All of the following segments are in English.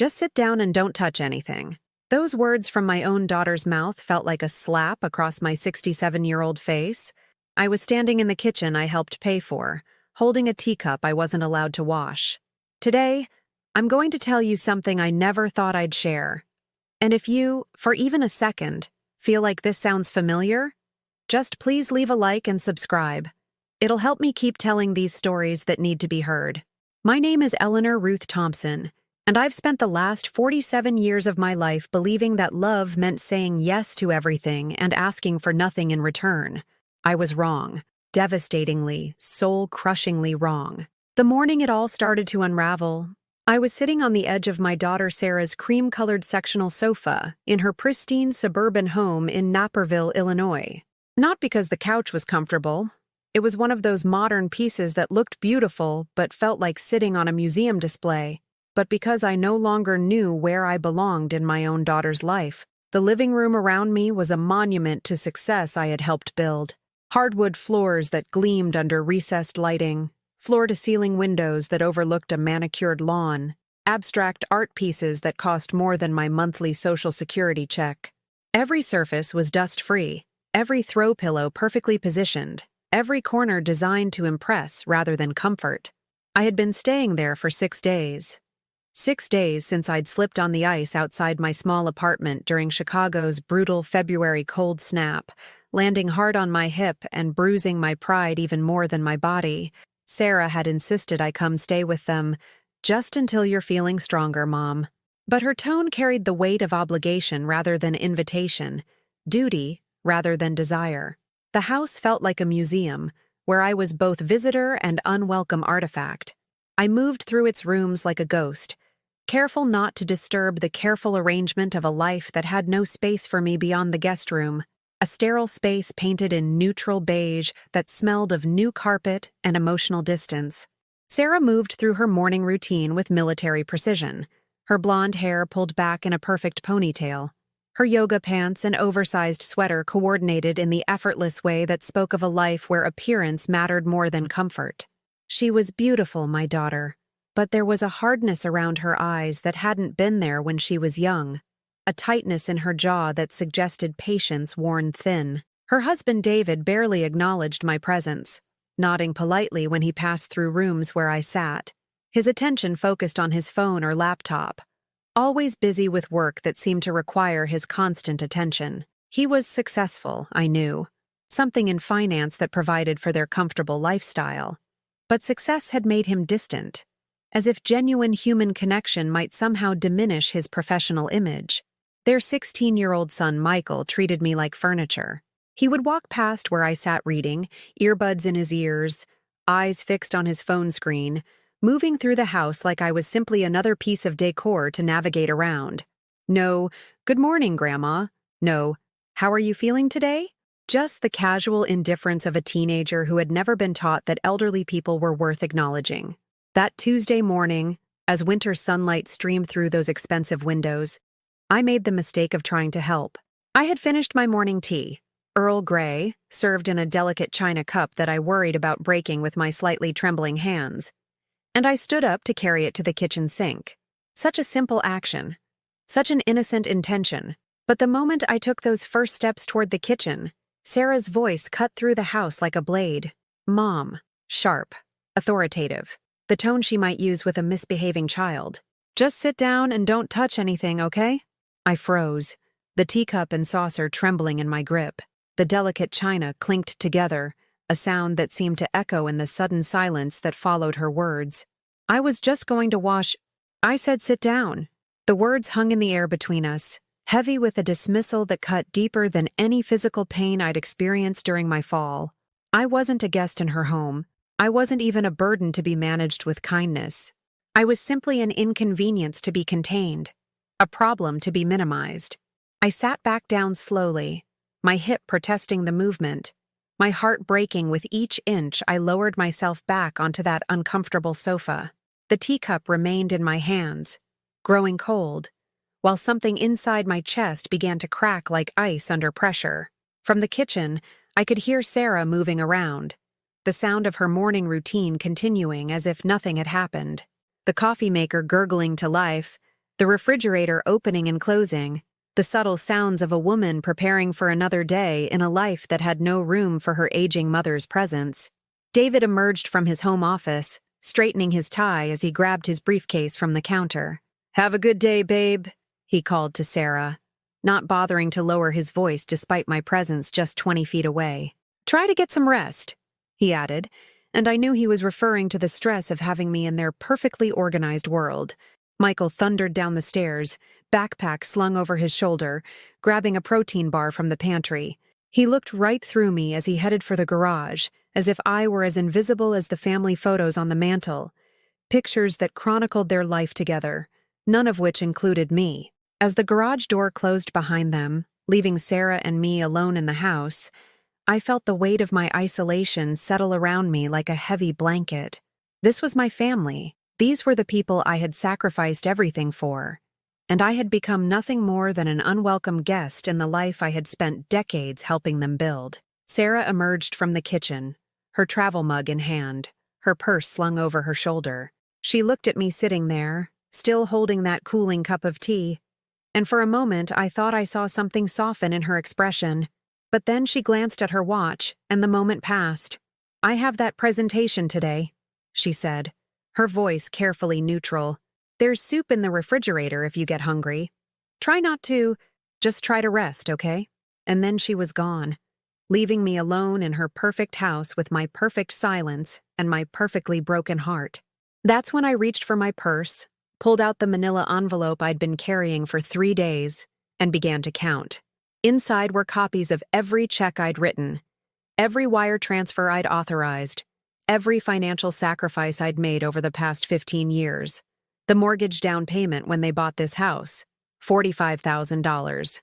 Just sit down and don't touch anything. Those words from my own daughter's mouth felt like a slap across my 67-year-old face. I was standing in the kitchen I helped pay for, holding a teacup I wasn't allowed to wash. Today, I'm going to tell you something I never thought I'd share. And if you, for even a second, feel like this sounds familiar, just please leave a like and subscribe. It'll help me keep telling these stories that need to be heard. My name is Eleanor Ruth Thompson, and I've spent the last 47 years of my life believing that love meant saying yes to everything and asking for nothing in return. I was wrong. Devastatingly, soul-crushingly wrong. The morning it all started to unravel, I was sitting on the edge of my daughter Sarah's cream-colored sectional sofa in her pristine suburban home in Naperville, Illinois. Not because the couch was comfortable. It was one of those modern pieces that looked beautiful but felt like sitting on a museum display. But because I no longer knew where I belonged in my own daughter's life, the living room around me was a monument to success I had helped build. Hardwood floors that gleamed under recessed lighting, floor-to-ceiling windows that overlooked a manicured lawn, abstract art pieces that cost more than my monthly Social Security check. Every surface was dust-free, every throw pillow perfectly positioned, every corner designed to impress rather than comfort. I had been staying there for 6 days. 6 days since I'd slipped on the ice outside my small apartment during Chicago's brutal February cold snap, landing hard on my hip and bruising my pride even more than my body. Sarah had insisted I come stay with them, just until you're feeling stronger, Mom. But her tone carried the weight of obligation rather than invitation, duty rather than desire. The house felt like a museum, where I was both visitor and unwelcome artifact. I moved through its rooms like a ghost, careful not to disturb the careful arrangement of a life that had no space for me beyond the guest room. A sterile space painted in neutral beige that smelled of new carpet and emotional distance. Sarah moved through her morning routine with military precision, her blonde hair pulled back in a perfect ponytail, her yoga pants and oversized sweater coordinated in the effortless way that spoke of a life where appearance mattered more than comfort. She was beautiful, my daughter, but there was a hardness around her eyes that hadn't been there when she was young. A tightness in her jaw that suggested patience worn thin. Her husband David barely acknowledged my presence, nodding politely when he passed through rooms where I sat, his attention focused on his phone or laptop, always busy with work that seemed to require his constant attention. He was successful, I knew, something in finance that provided for their comfortable lifestyle. But success had made him distant, as if genuine human connection might somehow diminish his professional image. Their 16-year-old son, Michael, treated me like furniture. He would walk past where I sat reading, earbuds in his ears, eyes fixed on his phone screen, moving through the house like I was simply another piece of decor to navigate around. No, "Good morning, Grandma." No, "How are you feeling today?" Just the casual indifference of a teenager who had never been taught that elderly people were worth acknowledging. That Tuesday morning, as winter sunlight streamed through those expensive windows, I made the mistake of trying to help. I had finished my morning tea, Earl Grey, served in a delicate china cup that I worried about breaking with my slightly trembling hands, and I stood up to carry it to the kitchen sink. Such a simple action, such an innocent intention, but the moment I took those first steps toward the kitchen, Sarah's voice cut through the house like a blade. Mom, sharp, authoritative, the tone she might use with a misbehaving child. Just sit down and don't touch anything, okay? I froze, the teacup and saucer trembling in my grip. The delicate china clinked together, a sound that seemed to echo in the sudden silence that followed her words. I was just going to wash. I said sit down. The words hung in the air between us, heavy with a dismissal that cut deeper than any physical pain I'd experienced during my fall. I wasn't a guest in her home. I wasn't even a burden to be managed with kindness. I was simply an inconvenience to be contained, a problem to be minimized. I sat back down slowly, my hip protesting the movement, my heart breaking with each inch I lowered myself back onto that uncomfortable sofa. The teacup remained in my hands, growing cold, while something inside my chest began to crack like ice under pressure. From the kitchen, I could hear Sarah moving around, the sound of her morning routine continuing as if nothing had happened. The coffee maker gurgling to life, The refrigerator opening and closing, the subtle sounds of a woman preparing for another day in a life that had no room for her aging mother's presence. David emerged from his home office, straightening his tie as he grabbed his briefcase from the counter. "Have a good day, babe," he called to Sarah, not bothering to lower his voice despite my presence just 20 feet away. "Try to get some rest," he added, and I knew he was referring to the stress of having me in their perfectly organized world. Michael thundered down the stairs, backpack slung over his shoulder, grabbing a protein bar from the pantry. He looked right through me as he headed for the garage, as if I were as invisible as the family photos on the mantel, pictures that chronicled their life together, none of which included me. As the garage door closed behind them, leaving Sarah and me alone in the house, I felt the weight of my isolation settle around me like a heavy blanket. This was my family. These were the people I had sacrificed everything for, and I had become nothing more than an unwelcome guest in the life I had spent decades helping them build. Sarah emerged from the kitchen, her travel mug in hand, her purse slung over her shoulder. She looked at me sitting there, still holding that cooling cup of tea, and for a moment I thought I saw something soften in her expression. But then she glanced at her watch, and the moment passed. "I have that presentation today," she said, her voice carefully neutral. "There's soup in the refrigerator if you get hungry. Try not to, just try to rest, okay?" And then she was gone, leaving me alone in her perfect house with my perfect silence and my perfectly broken heart. That's when I reached for my purse, pulled out the manila envelope I'd been carrying for 3 days, and began to count. Inside were copies of every check I'd written, every wire transfer I'd authorized, every financial sacrifice I'd made over the past 15 years. The mortgage down payment when they bought this house, $45,000.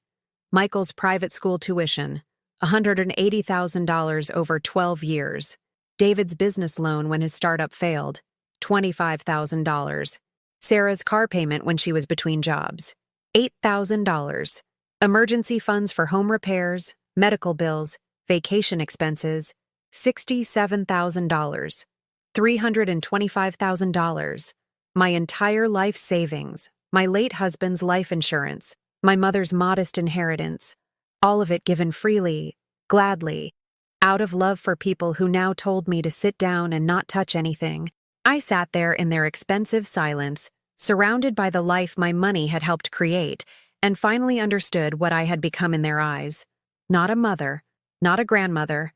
Michael's private school tuition, $180,000 over 12 years. David's business loan when his startup failed, $25,000. Sarah's car payment when she was between jobs, $8,000. Emergency funds for home repairs, medical bills, vacation expenses, $67,000. $325,000. My entire life savings, my late husband's life insurance, my mother's modest inheritance, all of it given freely, gladly, out of love for people who now told me to sit down and not touch anything. I sat there in their expensive silence, surrounded by the life my money had helped create, and finally understood what I had become in their eyes. Not a mother, not a grandmother,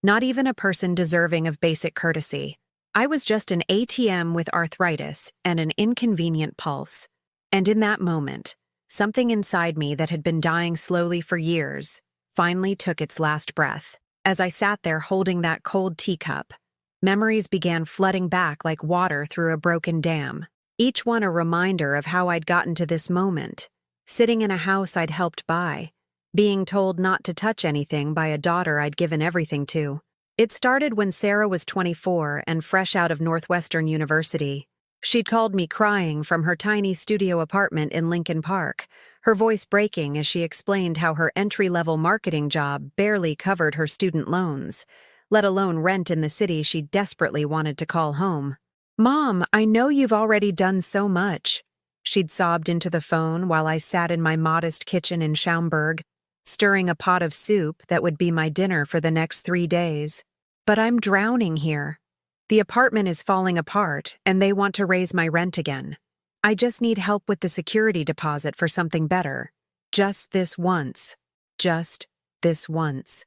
not even a person deserving of basic courtesy. I was just an ATM with arthritis and an inconvenient pulse. And in that moment, something inside me that had been dying slowly for years finally took its last breath. As I sat there holding that cold teacup, memories began flooding back like water through a broken dam, each one a reminder of how I'd gotten to this moment, sitting in a house I'd helped buy, being told not to touch anything by a daughter I'd given everything to. It started when Sarah was 24 and fresh out of Northwestern University. She'd called me crying from her tiny studio apartment in Lincoln Park, her voice breaking as she explained how her entry-level marketing job barely covered her student loans, let alone rent in the city she desperately wanted to call home. "Mom, I know you've already done so much," she'd sobbed into the phone while I sat in my modest kitchen in Schaumburg, stirring a pot of soup that would be my dinner for the next 3 days. "But I'm drowning here. The apartment is falling apart, and they want to raise my rent again. I just need help with the security deposit for something better. Just this once. Just this once."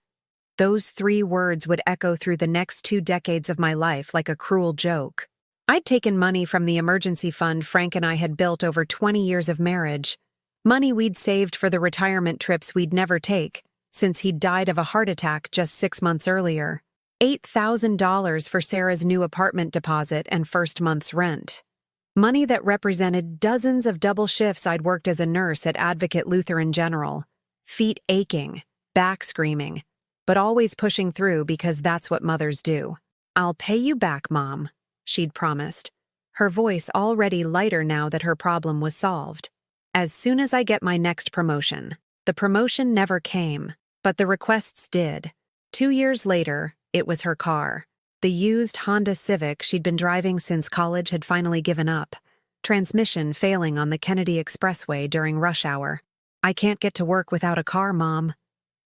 Those 3 words would echo through the next 2 decades of my life like a cruel joke. I'd taken money from the emergency fund Frank and I had built over 20 years of marriage, money we'd saved for the retirement trips we'd never take, since he'd died of a heart attack just 6 months earlier. $8,000 for Sarah's new apartment deposit and first month's rent. Money that represented dozens of double shifts I'd worked as a nurse at Advocate Lutheran General, feet aching, back screaming, but always pushing through because that's what mothers do. "I'll pay you back, Mom," she'd promised, her voice already lighter now that her problem was solved. "As soon as I get my next promotion." The promotion never came, but the requests did. 2 years later, it was her car. The used Honda Civic she'd been driving since college had finally given up. Transmission failing on the Kennedy Expressway during rush hour. I can't get to work without a car, Mom.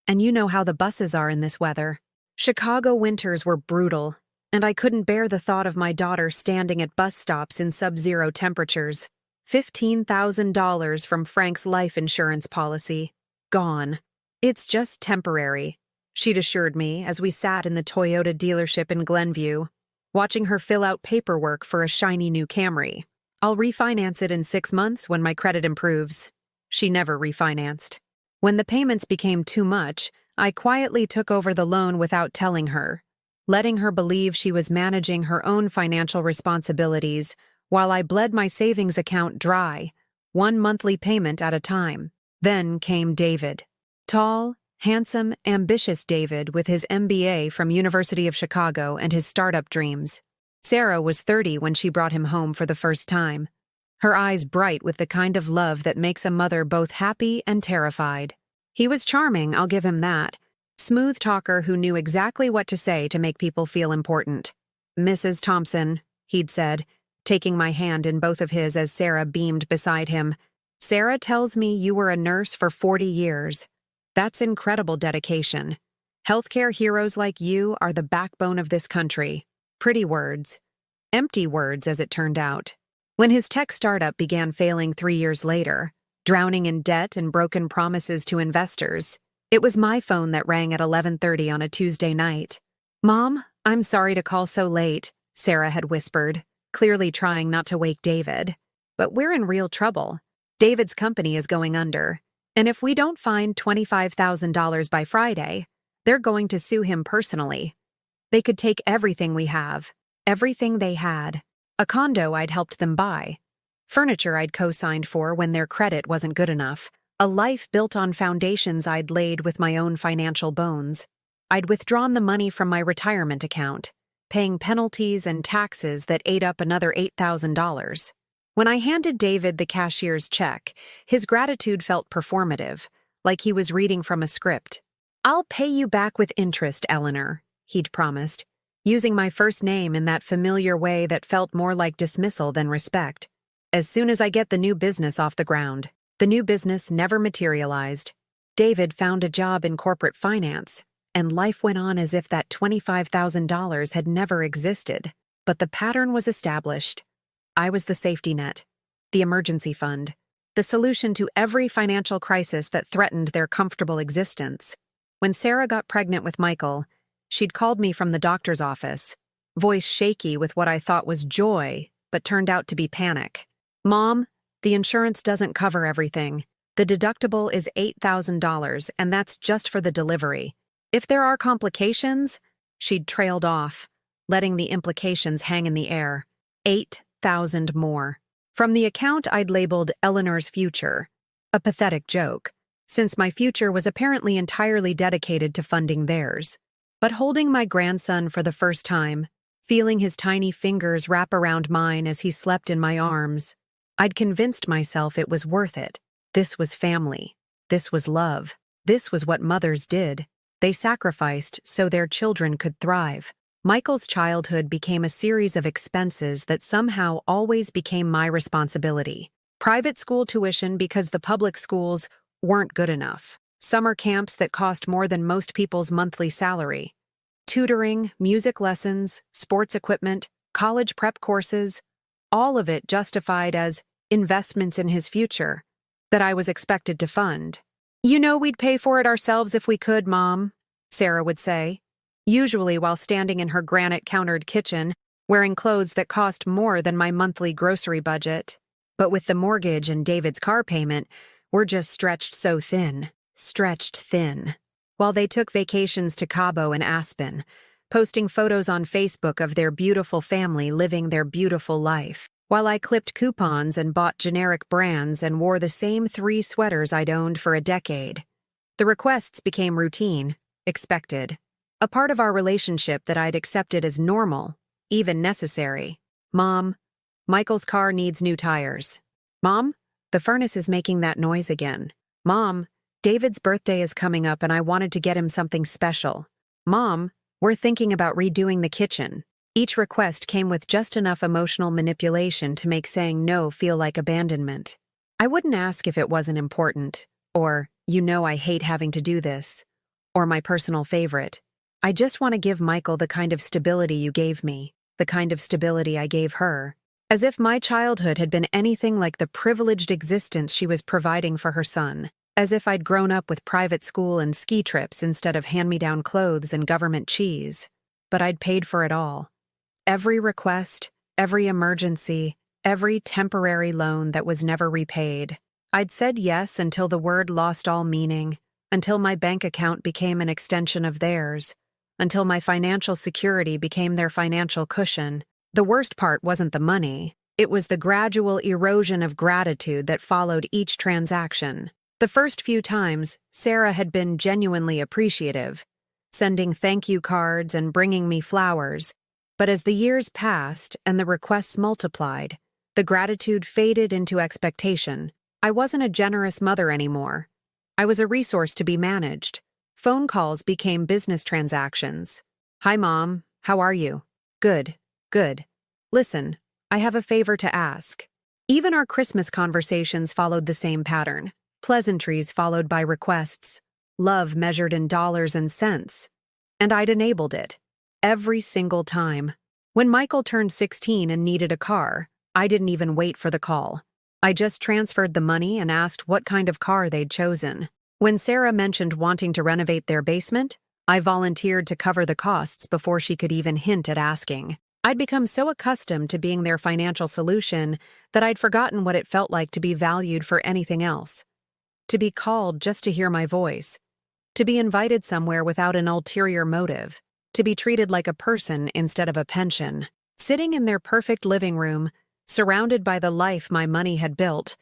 And you know how the buses are in this weather. Chicago winters were brutal, and I couldn't bear the thought of my daughter standing at bus stops in sub-zero temperatures. $15,000 from Frank's life insurance policy. Gone. It's just temporary, she'd assured me as we sat in the Toyota dealership in Glenview, watching her fill out paperwork for a shiny new Camry. I'll refinance it in 6 months when my credit improves. She never refinanced. When the payments became too much, I quietly took over the loan without telling her, letting her believe she was managing her own financial responsibilities while I bled my savings account dry, one monthly payment at a time. Then came David. Tall, handsome, ambitious David with his MBA from University of Chicago and his startup dreams. Sarah was 30 when she brought him home for the first time, her eyes bright with the kind of love that makes a mother both happy and terrified. He was charming, I'll give him that. Smooth talker who knew exactly what to say to make people feel important. "Mrs. Thompson," he'd said, taking my hand in both of his as Sarah beamed beside him. "Sarah tells me you were a nurse for 40 years. That's incredible dedication. Healthcare heroes like you are the backbone of this country." Pretty words. Empty words, as it turned out. When his tech startup began failing 3 years later, drowning in debt and broken promises to investors, it was my phone that rang at 11:30 on a Tuesday night. "Mom, I'm sorry to call so late," Sarah had whispered, clearly trying not to wake David. "But we're in real trouble. David's company is going under, and if we don't find $25,000 by Friday, they're going to sue him personally. They could take everything we have, everything they had. A condo I'd helped them buy, furniture I'd co-signed for when their credit wasn't good enough, a life built on foundations I'd laid with my own financial bones. I'd withdrawn the money from my retirement account, paying penalties and taxes that ate up another $8,000. When I handed David the cashier's check, his gratitude felt performative, like he was reading from a script. "I'll pay you back with interest, Eleanor," he'd promised, using my first name in that familiar way that felt more like dismissal than respect. "As soon as I get the new business off the ground." The new business never materialized. David found a job in corporate finance, and life went on as if that $25,000 had never existed. But the pattern was established. I was the safety net, the emergency fund, the solution to every financial crisis that threatened their comfortable existence. When Sarah got pregnant with Michael, she'd called me from the doctor's office, voice shaky with what I thought was joy, but turned out to be panic. "Mom, the insurance doesn't cover everything. The deductible is $8,000, and that's just for the delivery. If there are complications," she'd trailed off, letting the implications hang in the air. 8,000 more. From the account I'd labeled Eleanor's Future, a pathetic joke, since my future was apparently entirely dedicated to funding theirs. But holding my grandson for the first time, feeling his tiny fingers wrap around mine as he slept in my arms, I'd convinced myself it was worth it. This was family. This was love. This was what mothers did. They sacrificed so their children could thrive. Michael's childhood became a series of expenses that somehow always became my responsibility. Private school tuition because the public schools weren't good enough. Summer camps that cost more than most people's monthly salary. Tutoring, music lessons, sports equipment, college prep courses, all of it justified as investments in his future that I was expected to fund. "You know we'd pay for it ourselves if we could, Mom," Sarah would say, usually while standing in her granite-countered kitchen, wearing clothes that cost more than my monthly grocery budget. But with the mortgage and David's car payment, we're just stretched so thin. Stretched thin. While they took vacations to Cabo and Aspen, posting photos on Facebook of their beautiful family living their beautiful life. While I clipped coupons and bought generic brands and wore the same 3 sweaters I'd owned for a decade. The requests became routine, expected. A part of our relationship that I'd accepted as normal, even necessary. "Mom, Michael's car needs new tires." "Mom, the furnace is making that noise again." "Mom, David's birthday is coming up and I wanted to get him something special." "Mom, we're thinking about redoing the kitchen." Each request came with just enough emotional manipulation to make saying no feel like abandonment. I wouldn't ask if it wasn't important, or, I hate having to do this, or my personal favorite. I just want to give Michael the kind of stability you gave me, the kind of stability I gave her. As if my childhood had been anything like the privileged existence she was providing for her son. As if I'd grown up with private school and ski trips instead of hand-me-down clothes and government cheese. But I'd paid for it all. Every request, every emergency, every temporary loan that was never repaid. I'd said yes until the word lost all meaning, until my bank account became an extension of theirs, until my financial security became their financial cushion. The worst part wasn't the money. It was the gradual erosion of gratitude that followed each transaction. The first few times, Sarah had been genuinely appreciative, sending thank you cards and bringing me flowers. But as the years passed and the requests multiplied, the gratitude faded into expectation. I wasn't a generous mother anymore. I was a resource to be managed. Phone calls became business transactions. Hi, Mom. How are you? Good. Good. Listen, I have a favor to ask. Even our Christmas conversations followed the same pattern. Pleasantries followed by requests. Love measured in dollars and cents. And I'd enabled it. Every single time. When Michael turned 16 and needed a car, I didn't even wait for the call. I just transferred the money and asked what kind of car they'd chosen. When Sarah mentioned wanting to renovate their basement, I volunteered to cover the costs before she could even hint at asking. I'd become so accustomed to being their financial solution that I'd forgotten what it felt like to be valued for anything else. To be called just to hear my voice. To be invited somewhere without an ulterior motive. To be treated like a person instead of a pension. Sitting in their perfect living room, surrounded by the life my money had built,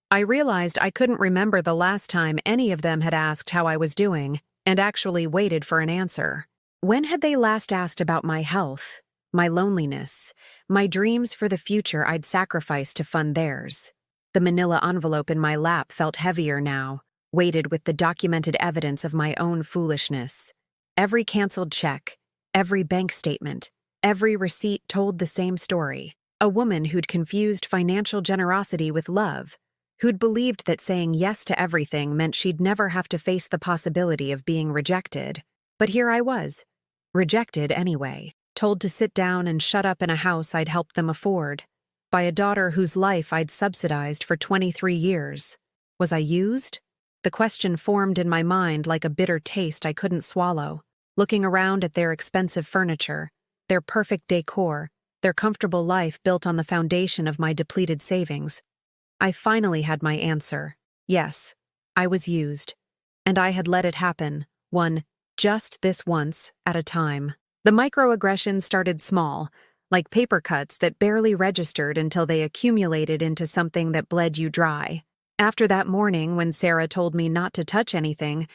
I realized I couldn't remember the last time any of them had asked how I was doing and actually waited for an answer. When had they last asked about my health, my loneliness, my dreams for the future I'd sacrificed to fund theirs? The manila envelope in my lap felt heavier now, weighted with the documented evidence of my own foolishness. Every canceled check, every bank statement, every receipt told the same story. A woman who'd confused financial generosity with love, who'd believed that saying yes to everything meant she'd never have to face the possibility of being rejected. But here I was, rejected anyway, told to sit down and shut up in a house I'd helped them afford, by a daughter whose life I'd subsidized for 23 years. Was I used? The question formed in my mind like a bitter taste I couldn't swallow. Looking around at their expensive furniture, their perfect decor, their comfortable life built on the foundation of my depleted savings, I finally had my answer. Yes, I was used. And I had let it happen, just this once, at a time. The microaggressions started small, like paper cuts that barely registered until they accumulated into something that bled you dry. After that morning when Sarah told me not to touch anything,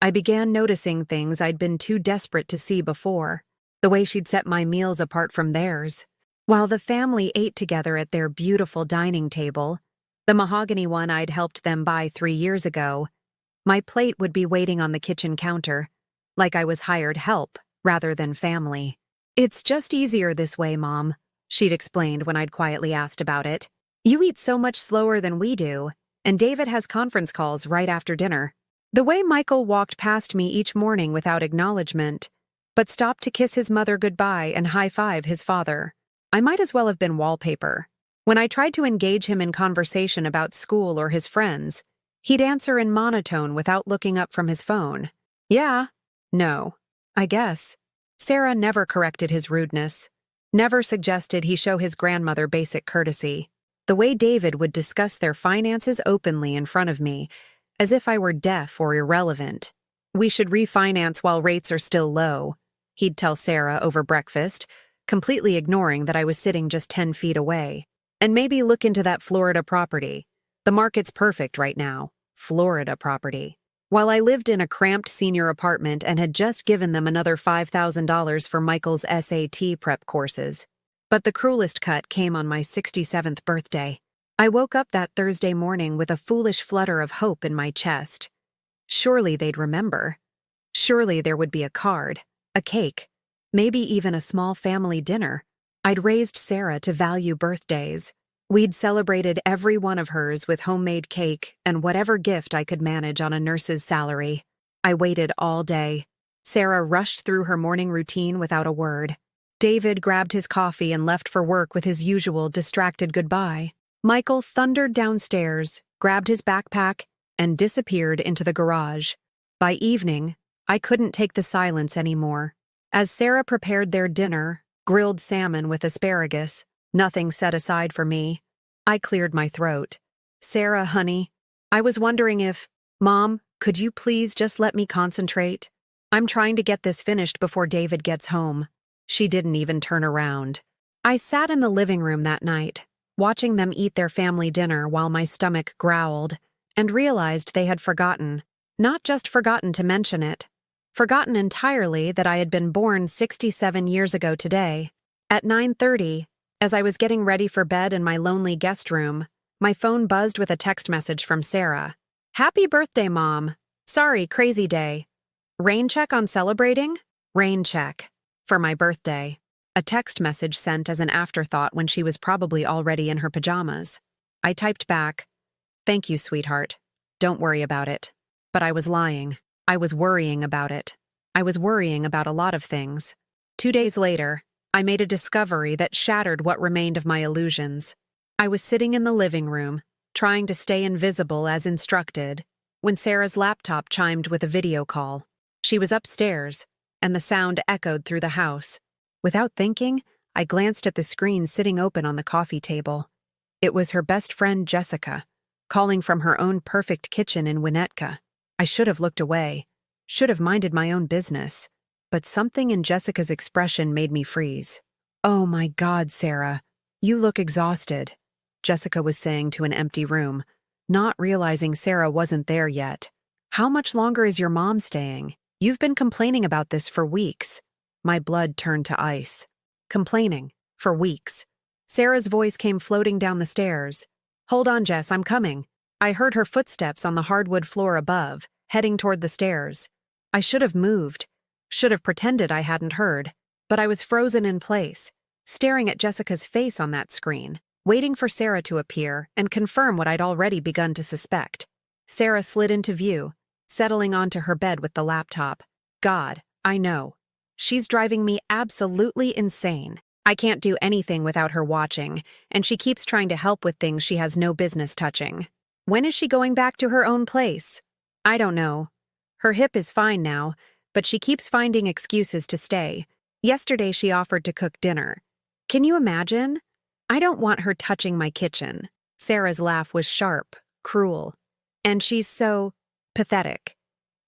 I began noticing things I'd been too desperate to see before. The way she'd set my meals apart from theirs. While the family ate together at their beautiful dining table, the mahogany one I'd helped them buy 3 years ago, my plate would be waiting on the kitchen counter, like I was hired help rather than family. It's just easier this way, Mom, she'd explained when I'd quietly asked about it. You eat so much slower than we do, and David has conference calls right after dinner. The way Michael walked past me each morning without acknowledgement, but stopped to kiss his mother goodbye and high-five his father. I might as well have been wallpaper. When I tried to engage him in conversation about school or his friends, he'd answer in monotone without looking up from his phone. Yeah. No. I guess. Sarah never corrected his rudeness. Never suggested he show his grandmother basic courtesy. The way David would discuss their finances openly in front of me, as if I were deaf or irrelevant. We should refinance while rates are still low, he'd tell Sarah over breakfast, completely ignoring that I was sitting just 10 feet away. And maybe look into that Florida property. The market's perfect right now. Florida property. While I lived in a cramped senior apartment and had just given them another $5,000 for Michael's SAT prep courses. But the cruelest cut came on my 67th birthday. I woke up that Thursday morning with a foolish flutter of hope in my chest. Surely they'd remember. Surely there would be a card, a cake. Maybe even a small family dinner. I'd raised Sarah to value birthdays. We'd celebrated every one of hers with homemade cake and whatever gift I could manage on a nurse's salary. I waited all day. Sarah rushed through her morning routine without a word. David grabbed his coffee and left for work with his usual distracted goodbye. Michael thundered downstairs, grabbed his backpack, and disappeared into the garage. By evening, I couldn't take the silence anymore. As Sarah prepared their dinner, grilled salmon with asparagus, nothing set aside for me, I cleared my throat. "Sarah, honey, I was wondering if— Mom, could you please just let me concentrate? I'm trying to get this finished before David gets home." She didn't even turn around. I sat in the living room that night, watching them eat their family dinner while my stomach growled, and realized they had forgotten. Not just forgotten to mention it. Forgotten entirely that I had been born 67 years ago today. At 9:30, as I was getting ready for bed in my lonely guest room, my phone buzzed with a text message from Sarah. "Happy birthday, Mom. Sorry, crazy day. Rain check on celebrating? Rain check. For my birthday." A text message sent as an afterthought when she was probably already in her pajamas. I typed back, "Thank you, sweetheart. Don't worry about it." But I was lying. I was worrying about it. I was worrying about a lot of things. 2 days later, I made a discovery that shattered what remained of my illusions. I was sitting in the living room, trying to stay invisible as instructed, when Sarah's laptop chimed with a video call. She was upstairs, and the sound echoed through the house. Without thinking, I glanced at the screen sitting open on the coffee table. It was her best friend Jessica, calling from her own perfect kitchen in Winnetka. I should have looked away, should have minded my own business, but something in Jessica's expression made me freeze. "Oh my God, Sarah, you look exhausted," Jessica was saying to an empty room, not realizing Sarah wasn't there yet. "How much longer is your mom staying? You've been complaining about this for weeks." My blood turned to ice. Complaining. For weeks. Sarah's voice came floating down the stairs. "Hold on, Jess, I'm coming." I heard her footsteps on the hardwood floor above, heading toward the stairs. I should have moved, should have pretended I hadn't heard, but I was frozen in place, staring at Jessica's face on that screen, waiting for Sarah to appear and confirm what I'd already begun to suspect. Sarah slid into view, settling onto her bed with the laptop. God, I know. She's driving me absolutely insane. I can't do anything without her watching, and she keeps trying to help with things she has no business touching. When is she going back to her own place? I don't know. Her hip is fine now, but she keeps finding excuses to stay. Yesterday she offered to cook dinner. Can you imagine? I don't want her touching my kitchen. Sarah's laugh was sharp, cruel. And she's so pathetic.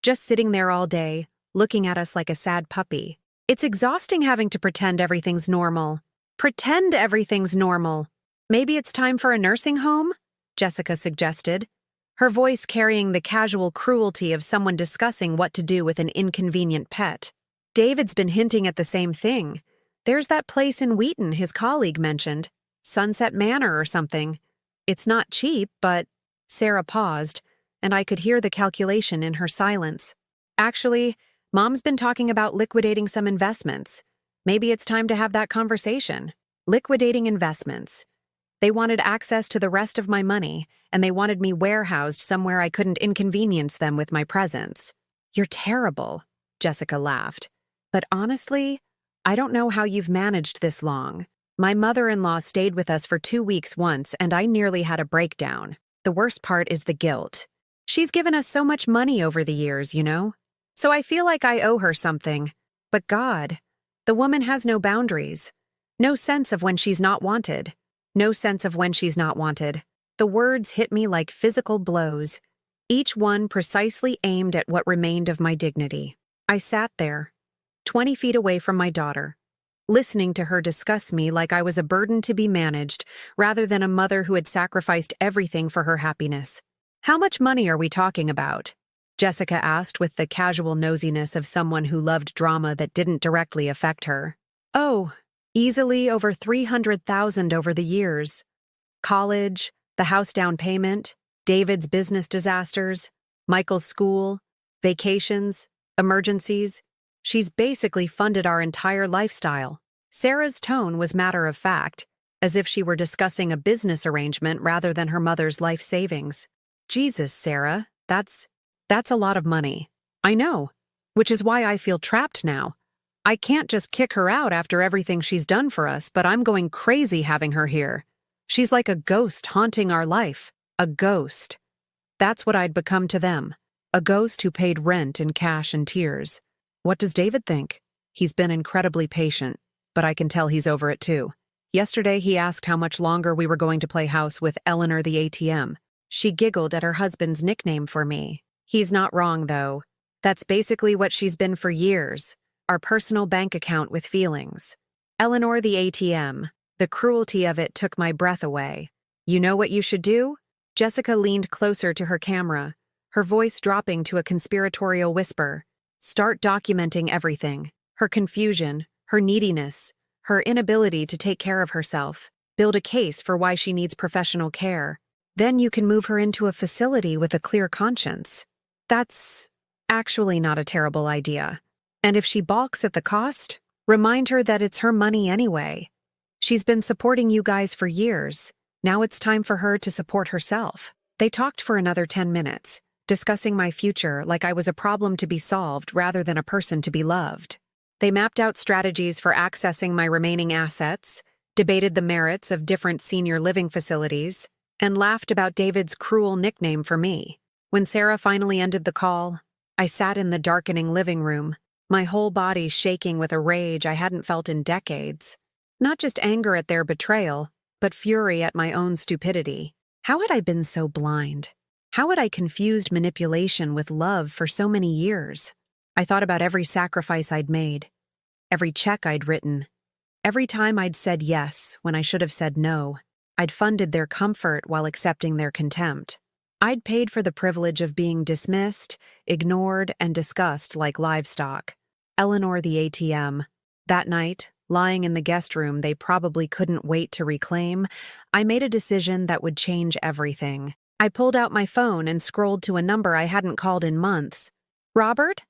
Just sitting there all day, looking at us like a sad puppy. It's exhausting having to pretend everything's normal. Pretend everything's normal. Maybe it's time for a nursing home? Jessica suggested, her voice carrying the casual cruelty of someone discussing what to do with an inconvenient pet. David's been hinting at the same thing. There's that place in Wheaton his colleague mentioned, Sunset Manor or something. It's not cheap, but— Sarah paused, and I could hear the calculation in her silence. Actually, Mom's been talking about liquidating some investments. Maybe it's time to have that conversation. Liquidating investments. They wanted access to the rest of my money, and they wanted me warehoused somewhere I couldn't inconvenience them with my presence. You're terrible, Jessica laughed. But honestly, I don't know how you've managed this long. My mother-in-law stayed with us for 2 weeks once, and I nearly had a breakdown. The worst part is the guilt. She's given us so much money over the years, you know? So I feel like I owe her something. But God, the woman has no boundaries. No sense of when she's not wanted. No sense of when she's not wanted. The words hit me like physical blows, each one precisely aimed at what remained of my dignity. I sat there, 20 feet away from my daughter, listening to her discuss me like I was a burden to be managed rather than a mother who had sacrificed everything for her happiness. "How much money are we talking about?" Jessica asked with the casual nosiness of someone who loved drama that didn't directly affect her. "Oh, easily over 300,000 over the years. College, the house down payment, David's business disasters, Michael's school, vacations, emergencies." She's basically funded our entire lifestyle." Sarah's tone was matter of fact, as if she were discussing a business arrangement rather than her mother's life savings. "Jesus, Sarah, that's a lot of money." "I know, which is why I feel trapped now. I can't just kick her out after everything she's done for us, but I'm going crazy having her here. She's like a ghost haunting our life. A ghost. That's what I'd become to them. A ghost who paid rent in cash and tears." "What does David think?" "He's been incredibly patient, but I can tell he's over it too. Yesterday he asked how much longer we were going to play house with Eleanor the ATM. She giggled at her husband's nickname for me. He's not wrong, though. That's basically what she's been for years. Our personal bank account with feelings. Eleanor the ATM. The cruelty of it took my breath away. You know what you should do?" Jessica leaned closer to her camera, her voice dropping to a conspiratorial whisper. "Start documenting everything. Her confusion, her neediness, her inability to take care of herself. Build a case for why she needs professional care. Then you can move her into a facility with a clear conscience. That's actually not a terrible idea. And if she balks at the cost, remind her that it's her money anyway. She's been supporting you guys for years. Now it's time for her to support herself." They talked for another 10 minutes, discussing my future like I was a problem to be solved rather than a person to be loved. They mapped out strategies for accessing my remaining assets, debated the merits of different senior living facilities, and laughed about David's cruel nickname for me. When Sarah finally ended the call, I sat in the darkening living room, my whole body shaking with a rage I hadn't felt in decades. Not just anger at their betrayal, but fury at my own stupidity. How had I been so blind? How had I confused manipulation with love for so many years? I thought about every sacrifice I'd made, every check I'd written, every time I'd said yes when I should have said no. I'd funded their comfort while accepting their contempt. I'd paid for the privilege of being dismissed, ignored, and discussed like livestock. Eleanor the ATM. That night, lying in the guest room they probably couldn't wait to reclaim, I made a decision that would change everything. I pulled out my phone and scrolled to a number I hadn't called in months. "Robert?"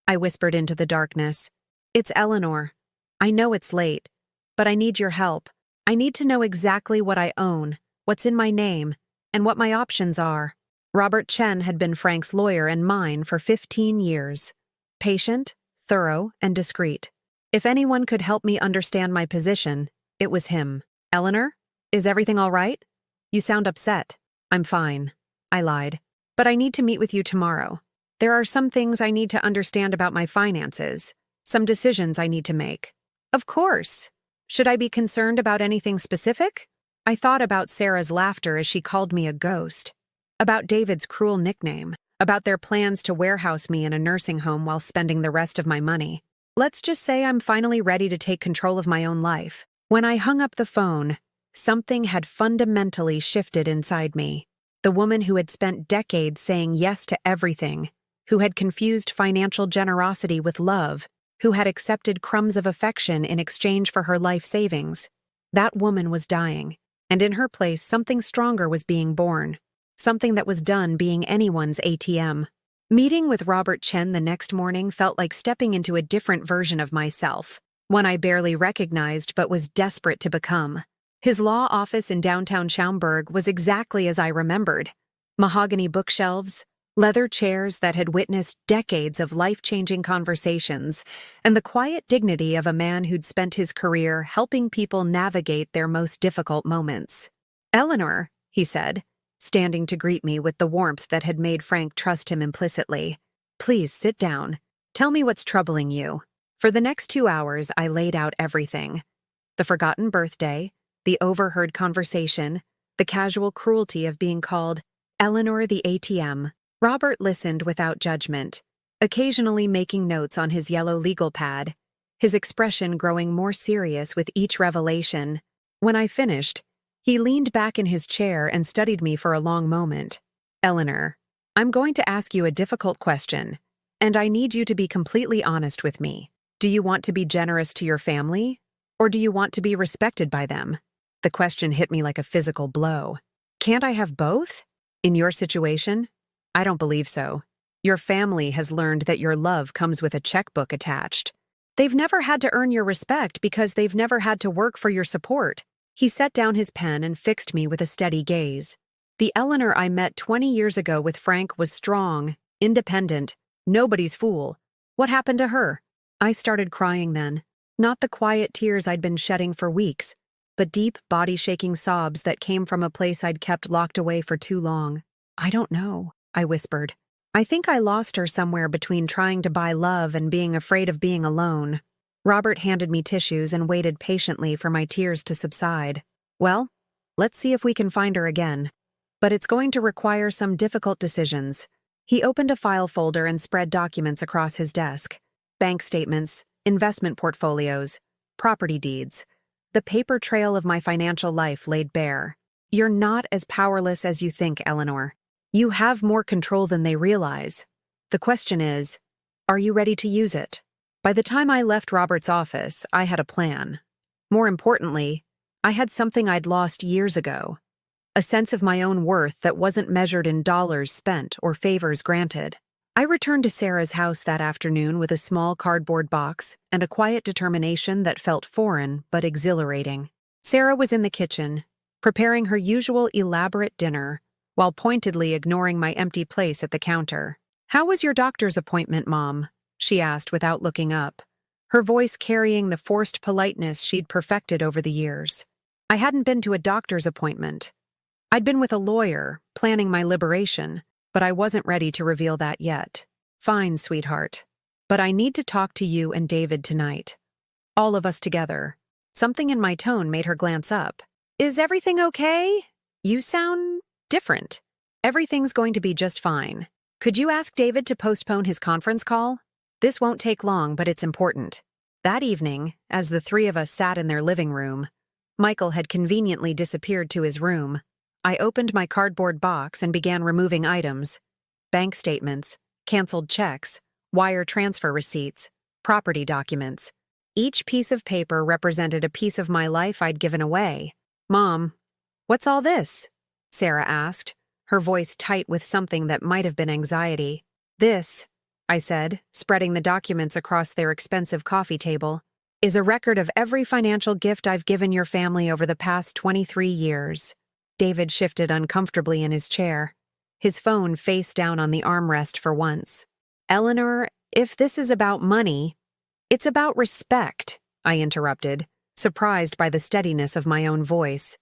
I whispered into the darkness. "It's Eleanor. I know it's late, but I need your help. I need to know exactly what I own, what's in my name, and what my options are." Robert Chen had been Frank's lawyer and mine for 15 years. Patient, thorough, and discreet. If anyone could help me understand my position, it was him. "Eleanor, is everything all right? You sound upset." "I'm fine," I lied. "But I need to meet with you tomorrow. There are some things I need to understand about my finances, some decisions I need to make." "Of course. Should I be concerned about anything specific?" I thought about Sarah's laughter as she called me a ghost, about David's cruel nickname, about their plans to warehouse me in a nursing home while spending the rest of my money. Let's just say I'm finally ready to take control of my own life. When I hung up the phone, something had fundamentally shifted inside me. The woman who had spent decades saying yes to everything, who had confused financial generosity with love, who had accepted crumbs of affection in exchange for her life savings. That woman was dying, and in her place something stronger was being born, something that was done being anyone's ATM. Meeting with Robert Chen the next morning felt like stepping into a different version of myself, one I barely recognized but was desperate to become. His law office in downtown Schaumburg was exactly as I remembered. Mahogany bookshelves, leather chairs that had witnessed decades of life-changing conversations, and the quiet dignity of a man who'd spent his career helping people navigate their most difficult moments. "Eleanor," he said, standing to greet me with the warmth that had made Frank trust him implicitly. "Please sit down. Tell me what's troubling you." For the next 2 hours, I laid out everything. The forgotten birthday, the overheard conversation, the casual cruelty of being called Eleanor the ATM. Robert listened without judgment, occasionally making notes on his yellow legal pad, his expression growing more serious with each revelation. When I finished, he leaned back in his chair and studied me for a long moment. "Eleanor, I'm going to ask you a difficult question, and I need you to be completely honest with me. Do you want to be generous to your family, or do you want to be respected by them?" The question hit me like a physical blow. Can't I have both? In your situation? I don't believe so. Your family has learned that your love comes with a checkbook attached. They've never had to earn your respect because they've never had to work for your support. He set down his pen and fixed me with a steady gaze. The Eleanor I met 20 years ago with Frank was strong, independent, nobody's fool. What happened to her? I started crying then. Not the quiet tears I'd been shedding for weeks, but deep, body-shaking sobs that came from a place I'd kept locked away for too long. I don't know, I whispered. I think I lost her somewhere between trying to buy love and being afraid of being alone. Robert handed me tissues and waited patiently for my tears to subside. Well, let's see if we can find her again. But it's going to require some difficult decisions. He opened a file folder and spread documents across his desk. Bank statements, investment portfolios, property deeds. The paper trail of my financial life laid bare. You're not as powerless as you think, Eleanor. You have more control than they realize. The question is, are you ready to use it? By the time I left Robert's office, I had a plan. More importantly, I had something I'd lost years ago. A sense of my own worth that wasn't measured in dollars spent or favors granted. I returned to Sarah's house that afternoon with a small cardboard box and a quiet determination that felt foreign but exhilarating. Sarah was in the kitchen, preparing her usual elaborate dinner, while pointedly ignoring my empty place at the counter. "How was your doctor's appointment, Mom?" she asked without looking up, her voice carrying the forced politeness she'd perfected over the years. I hadn't been to a doctor's appointment. I'd been with a lawyer, planning my liberation, but I wasn't ready to reveal that yet. "Fine, sweetheart. But I need to talk to you and David tonight. All of us together." Something in my tone made her glance up. "Is everything okay? You sound different." "Everything's going to be just fine. Could you ask David to postpone his conference call? This won't take long, but it's important." That evening, as the three of us sat in their living room, Michael had conveniently disappeared to his room. I opened my cardboard box and began removing items. Bank statements, canceled checks, wire transfer receipts, property documents. Each piece of paper represented a piece of my life I'd given away. "Mom, what's all this?" Sarah asked, her voice tight with something that might have been anxiety. "This," I said, spreading the documents across their expensive coffee table, "is a record of every financial gift I've given your family over the past 23 years. David shifted uncomfortably in his chair, his phone face down on the armrest for once. "Eleanor, if this is about money, it's about respect," I interrupted, surprised by the steadiness of my own voice.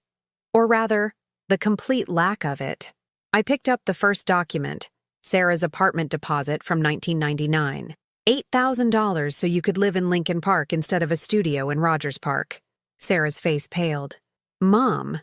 Or rather, the complete lack of it. I picked up the first document, Sarah's apartment deposit from 1999. $8,000 so you could live in Lincoln Park instead of a studio in Rogers Park. Sarah's face paled. "Mom,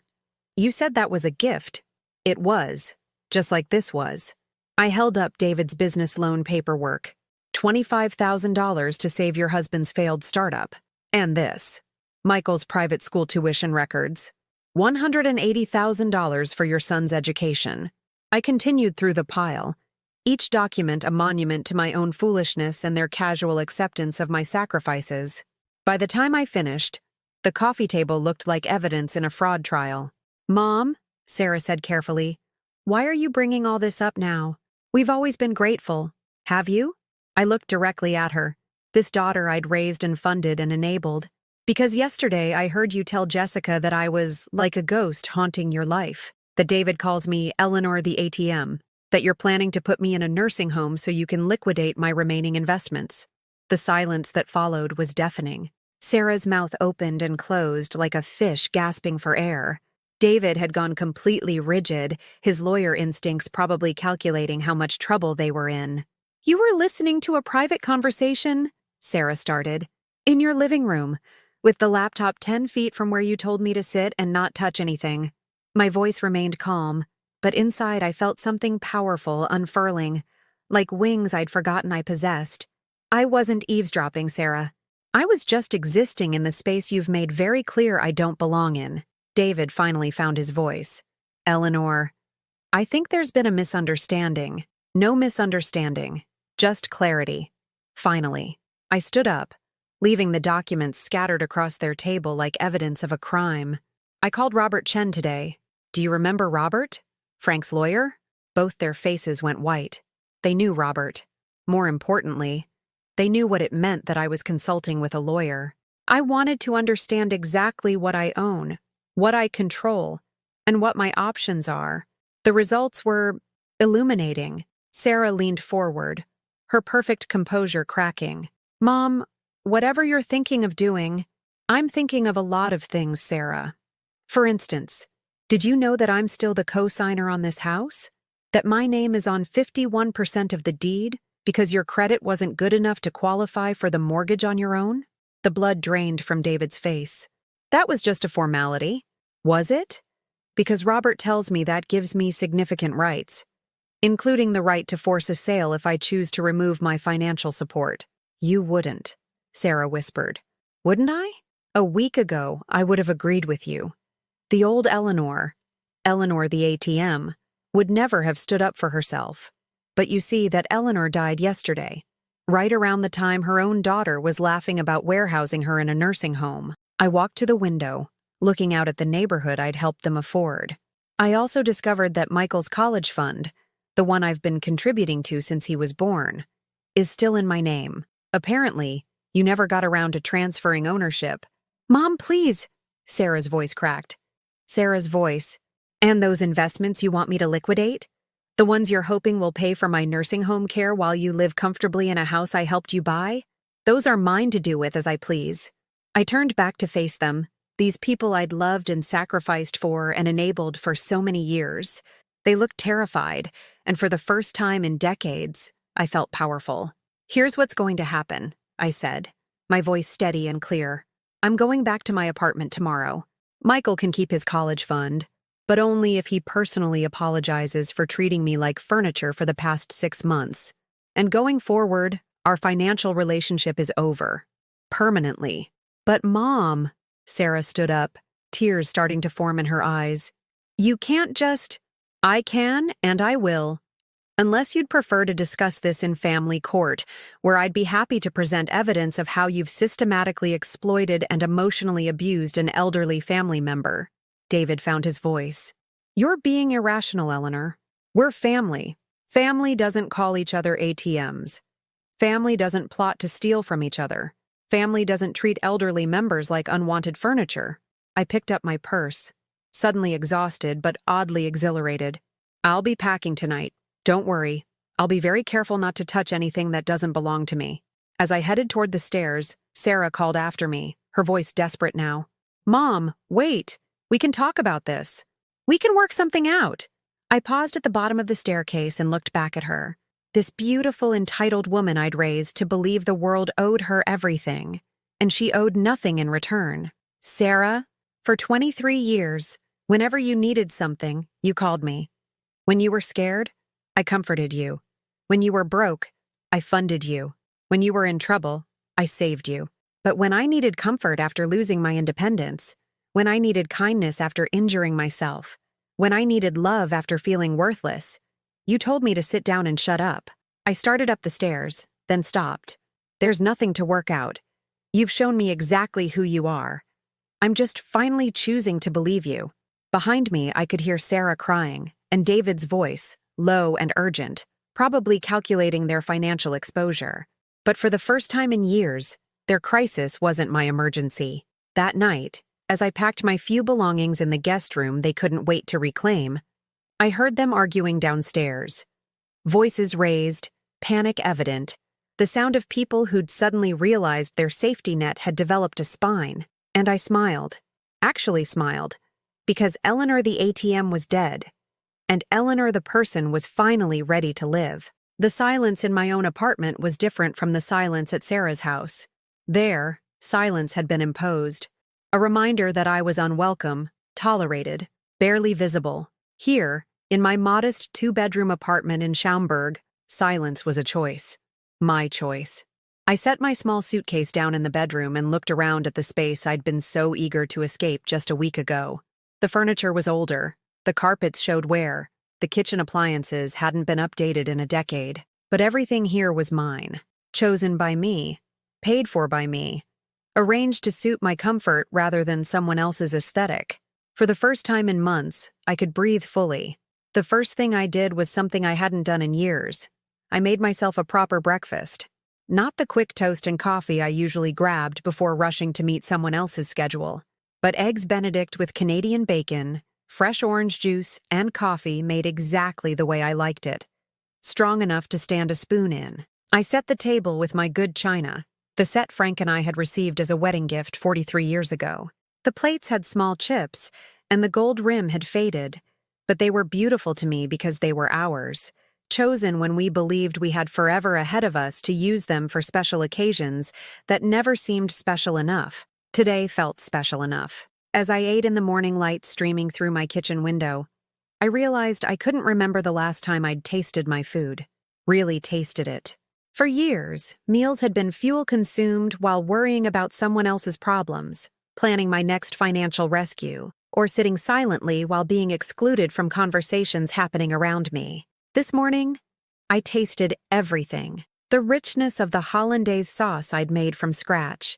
you said that was a gift." "It was, just like this was." I held up David's business loan paperwork. $25,000 to save your husband's failed startup. And this. Michael's private school tuition records. $180,000 for your son's education. I continued through the pile, each document a monument to my own foolishness and their casual acceptance of my sacrifices. By the time I finished, the coffee table looked like evidence in a fraud trial. "Mom," Sarah said carefully, "why are you bringing all this up now? We've always been grateful. Have you?" I looked directly at her, this daughter I'd raised and funded and enabled. "Because yesterday I heard you tell Jessica that I was like a ghost haunting your life, that David calls me Eleanor the ATM, that you're planning to put me in a nursing home so you can liquidate my remaining investments." The silence that followed was deafening. Sarah's mouth opened and closed like a fish gasping for air. David had gone completely rigid, his lawyer instincts probably calculating how much trouble they were in. "You were listening to a private conversation," Sarah started, "in your living room, with the laptop 10 feet from where you told me to sit and not touch anything." My voice remained calm, but inside I felt something powerful unfurling, like wings I'd forgotten I possessed. "I wasn't eavesdropping, Sarah. I was just existing in the space you've made very clear I don't belong in." David finally found his voice. "Eleanor, I think there's been a misunderstanding." "No misunderstanding, just clarity." Finally, I stood up, leaving the documents scattered across their table like evidence of a crime. "I called Robert Chen today. Do you remember Robert? Frank's lawyer?" Both their faces went white. They knew Robert. More importantly, they knew what it meant that I was consulting with a lawyer. I wanted to understand exactly what I own, what I control, and what my options are. The results were illuminating. Sarah leaned forward, her perfect composure cracking. Mom, whatever you're thinking of doing, I'm thinking of a lot of things, Sarah. For instance, did you know that I'm still the co-signer on this house? That my name is on 51% of the deed because your credit wasn't good enough to qualify for the mortgage on your own? The blood drained from David's face. That was just a formality. Was it? Because Robert tells me that gives me significant rights, including the right to force a sale if I choose to remove my financial support. You wouldn't, Sarah whispered. Wouldn't I? A week ago, I would have agreed with you. The old Eleanor the ATM, would never have stood up for herself. But you see that Eleanor died yesterday, right around the time her own daughter was laughing about warehousing her in a nursing home. I walked to the window, looking out at the neighborhood I'd helped them afford. I also discovered that Michael's college fund, the one I've been contributing to since he was born, is still in my name. Apparently, you never got around to transferring ownership. Mom, please, Sarah's voice cracked. Sarah's voice. And those investments you want me to liquidate? The ones you're hoping will pay for my nursing home care while you live comfortably in a house I helped you buy? Those are mine to do with as I please. I turned back to face them, these people I'd loved and sacrificed for and enabled for so many years. They looked terrified, and for the first time in decades, I felt powerful. Here's what's going to happen, I said, my voice steady and clear. I'm going back to my apartment tomorrow. Michael can keep his college fund, but only if he personally apologizes for treating me like furniture for the past 6 months. And going forward, our financial relationship is over. Permanently. But Mom, Sarah stood up, tears starting to form in her eyes. You can't just... I can, and I will. Unless you'd prefer to discuss this in family court, where I'd be happy to present evidence of how you've systematically exploited and emotionally abused an elderly family member. David found his voice. You're being irrational, Eleanor. We're family. Family doesn't call each other ATMs. Family doesn't plot to steal from each other. Family doesn't treat elderly members like unwanted furniture. I picked up my purse, suddenly exhausted but oddly exhilarated. I'll be packing tonight. Don't worry. I'll be very careful not to touch anything that doesn't belong to me. As I headed toward the stairs, Sarah called after me, her voice desperate now. Mom, wait. We can talk about this. We can work something out. I paused at the bottom of the staircase and looked back at her. This beautiful, entitled woman I'd raised to believe the world owed her everything, and she owed nothing in return. Sarah, for 23 years, whenever you needed something, you called me. When you were scared, I comforted you. When you were broke, I funded you. When you were in trouble, I saved you. But when I needed comfort after losing my independence, when I needed kindness after injuring myself, when I needed love after feeling worthless, you told me to sit down and shut up. I started up the stairs, then stopped. There's nothing to work out. You've shown me exactly who you are. I'm just finally choosing to believe you. Behind me, I could hear Sarah crying, and David's voice, low and urgent, probably calculating their financial exposure. But for the first time in years, their crisis wasn't my emergency. That night, as I packed my few belongings in the guest room they couldn't wait to reclaim, I heard them arguing downstairs. Voices raised, panic evident, the sound of people who'd suddenly realized their safety net had developed a spine. And I smiled. Actually smiled. Because Eleanor the ATM was dead. And Eleanor the person was finally ready to live. The silence in my own apartment was different from the silence at Sarah's house. There, silence had been imposed. A reminder that I was unwelcome, tolerated, barely visible. Here, in my modest 2-bedroom apartment in Schaumburg, silence was a choice. My choice. I set my small suitcase down in the bedroom and looked around at the space I'd been so eager to escape just a week ago. The furniture was older, the carpets showed wear, the kitchen appliances hadn't been updated in a decade. But everything here was mine, chosen by me, paid for by me, arranged to suit my comfort rather than someone else's aesthetic. For the first time in months, I could breathe fully. The first thing I did was something I hadn't done in years. I made myself a proper breakfast. Not the quick toast and coffee I usually grabbed before rushing to meet someone else's schedule, but Eggs Benedict with Canadian bacon, fresh orange juice, and coffee made exactly the way I liked it. Strong enough to stand a spoon in. I set the table with my good china, the set Frank and I had received as a wedding gift 43 years ago. The plates had small chips, and the gold rim had faded, but they were beautiful to me because they were ours, chosen when we believed we had forever ahead of us to use them for special occasions that never seemed special enough. Today felt special enough. As I ate in the morning light streaming through my kitchen window, I realized I couldn't remember the last time I'd tasted my food, really tasted it. For years, meals had been fuel consumed while worrying about someone else's problems, planning my next financial rescue, or sitting silently while being excluded from conversations happening around me. This morning, I tasted everything. The richness of the hollandaise sauce I'd made from scratch,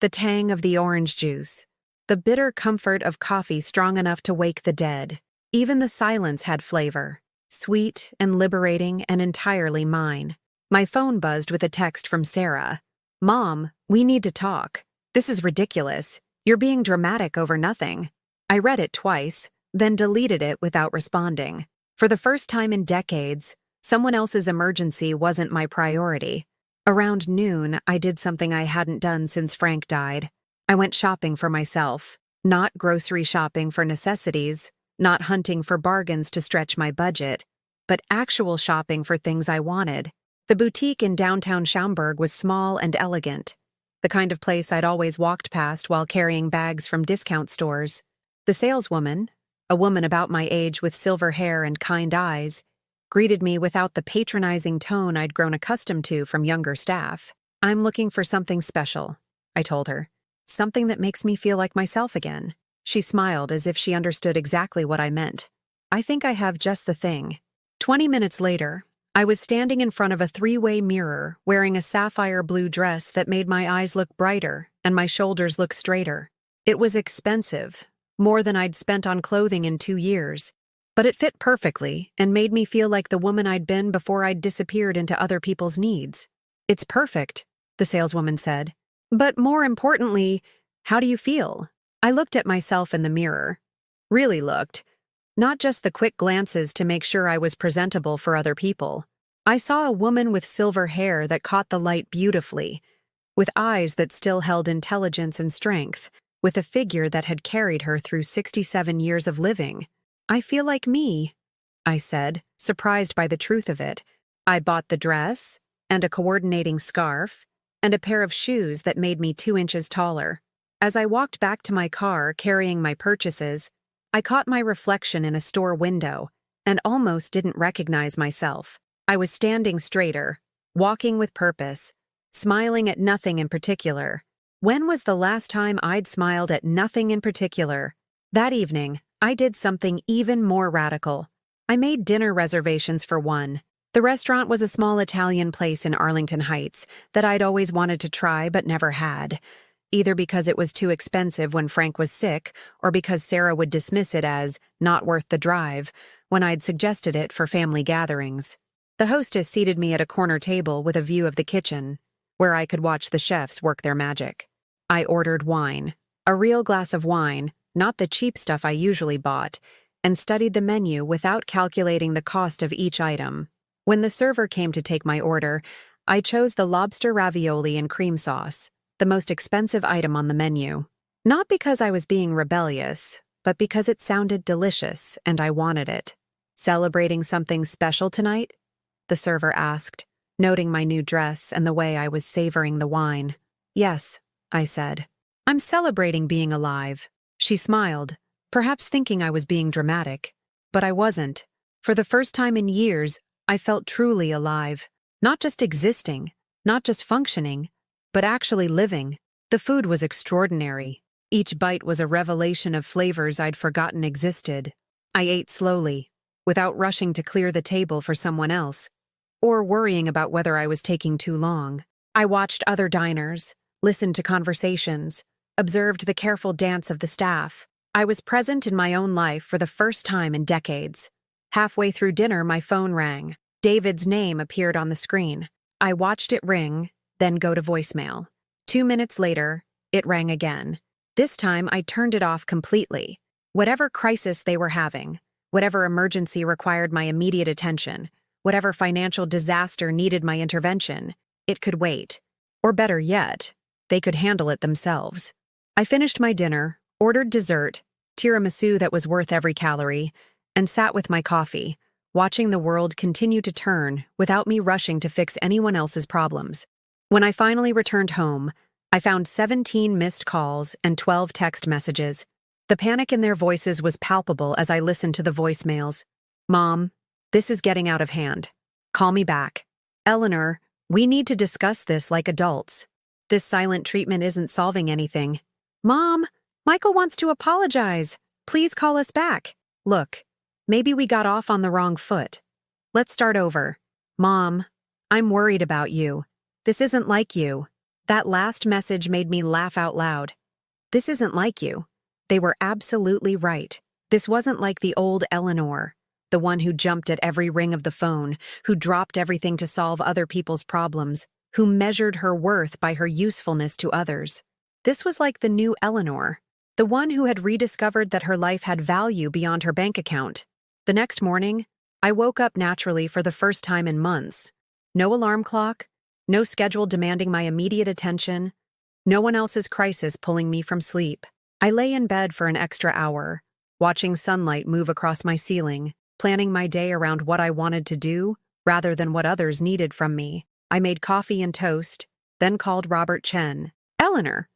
the tang of the orange juice, the bitter comfort of coffee strong enough to wake the dead. Even the silence had flavor, sweet and liberating and entirely mine. My phone buzzed with a text from Sarah. "Mom, we need to talk. This is ridiculous. You're being dramatic over nothing." I read it twice, then deleted it without responding. For the first time in decades, someone else's emergency wasn't my priority. Around noon, I did something I hadn't done since Frank died. I went shopping for myself, not grocery shopping for necessities, not hunting for bargains to stretch my budget, but actual shopping for things I wanted. The boutique in downtown Schaumburg was small and elegant, the kind of place I'd always walked past while carrying bags from discount stores. The saleswoman, a woman about my age with silver hair and kind eyes, greeted me without the patronizing tone I'd grown accustomed to from younger staff. "I'm looking for something special," I told her. "Something that makes me feel like myself again." She smiled as if she understood exactly what I meant. "I think I have just the thing." 20 minutes later, I was standing in front of a three-way mirror wearing a sapphire blue dress that made my eyes look brighter and my shoulders look straighter. It was expensive, more than I'd spent on clothing in 2 years, but it fit perfectly and made me feel like the woman I'd been before I'd disappeared into other people's needs. "It's perfect," the saleswoman said. "But more importantly, how do you feel?" I looked at myself in the mirror. Really looked. Not just the quick glances to make sure I was presentable for other people. I saw a woman with silver hair that caught the light beautifully, with eyes that still held intelligence and strength, with a figure that had carried her through 67 years of living. "I feel like me," I said, surprised by the truth of it. I bought the dress, and a coordinating scarf, and a pair of shoes that made me 2 inches taller. As I walked back to my car carrying my purchases, I caught my reflection in a store window and almost didn't recognize myself. I was standing straighter, walking with purpose, smiling at nothing in particular. When was the last time I'd smiled at nothing in particular? That evening, I did something even more radical. I made dinner reservations for one. The restaurant was a small Italian place in Arlington Heights that I'd always wanted to try but never had, either because it was too expensive when Frank was sick or because Sarah would dismiss it as not worth the drive when I'd suggested it for family gatherings. The hostess seated me at a corner table with a view of the kitchen, where I could watch the chefs work their magic. I ordered wine, a real glass of wine, not the cheap stuff I usually bought, and studied the menu without calculating the cost of each item. When the server came to take my order, I chose the lobster ravioli and cream sauce, the most expensive item on the menu. Not because I was being rebellious, but because it sounded delicious and I wanted it. "Celebrating something special tonight?" the server asked, noting my new dress and the way I was savoring the wine. "Yes," I said. "I'm celebrating being alive." She smiled, perhaps thinking I was being dramatic. But I wasn't. For the first time in years, I felt truly alive. Not just existing, not just functioning, but actually living. The food was extraordinary. Each bite was a revelation of flavors I'd forgotten existed. I ate slowly, without rushing to clear the table for someone else, or worrying about whether I was taking too long. I watched other diners, listened to conversations, observed the careful dance of the staff. I was present in my own life for the first time in decades. Halfway through dinner, my phone rang. David's name appeared on the screen. I watched it ring, then go to voicemail. 2 minutes later, it rang again. This time, I turned it off completely. Whatever crisis they were having, whatever emergency required my immediate attention, whatever financial disaster needed my intervention, it could wait. Or better yet, they could handle it themselves. I finished my dinner, ordered dessert, tiramisu that was worth every calorie, and sat with my coffee, watching the world continue to turn without me rushing to fix anyone else's problems. When I finally returned home, I found 17 missed calls and 12 text messages. The panic in their voices was palpable as I listened to the voicemails. Mom, this is getting out of hand. Call me back. Eleanor, we need to discuss this like adults. This silent treatment isn't solving anything. Mom, Michael wants to apologize. Please call us back. Look, maybe we got off on the wrong foot. Let's start over. Mom, I'm worried about you. This isn't like you. That last message made me laugh out loud. This isn't like you. They were absolutely right. This wasn't like the old Eleanor, the one who jumped at every ring of the phone, who dropped everything to solve other people's problems, who measured her worth by her usefulness to others. This was like the new Eleanor, the one who had rediscovered that her life had value beyond her bank account. The next morning, I woke up naturally for the first time in months. No alarm clock, no schedule demanding my immediate attention, no one else's crisis pulling me from sleep. I lay in bed for an extra hour, watching sunlight move across my ceiling, planning my day around what I wanted to do rather than what others needed from me. I made coffee and toast, then called Robert Chen. Eleanor,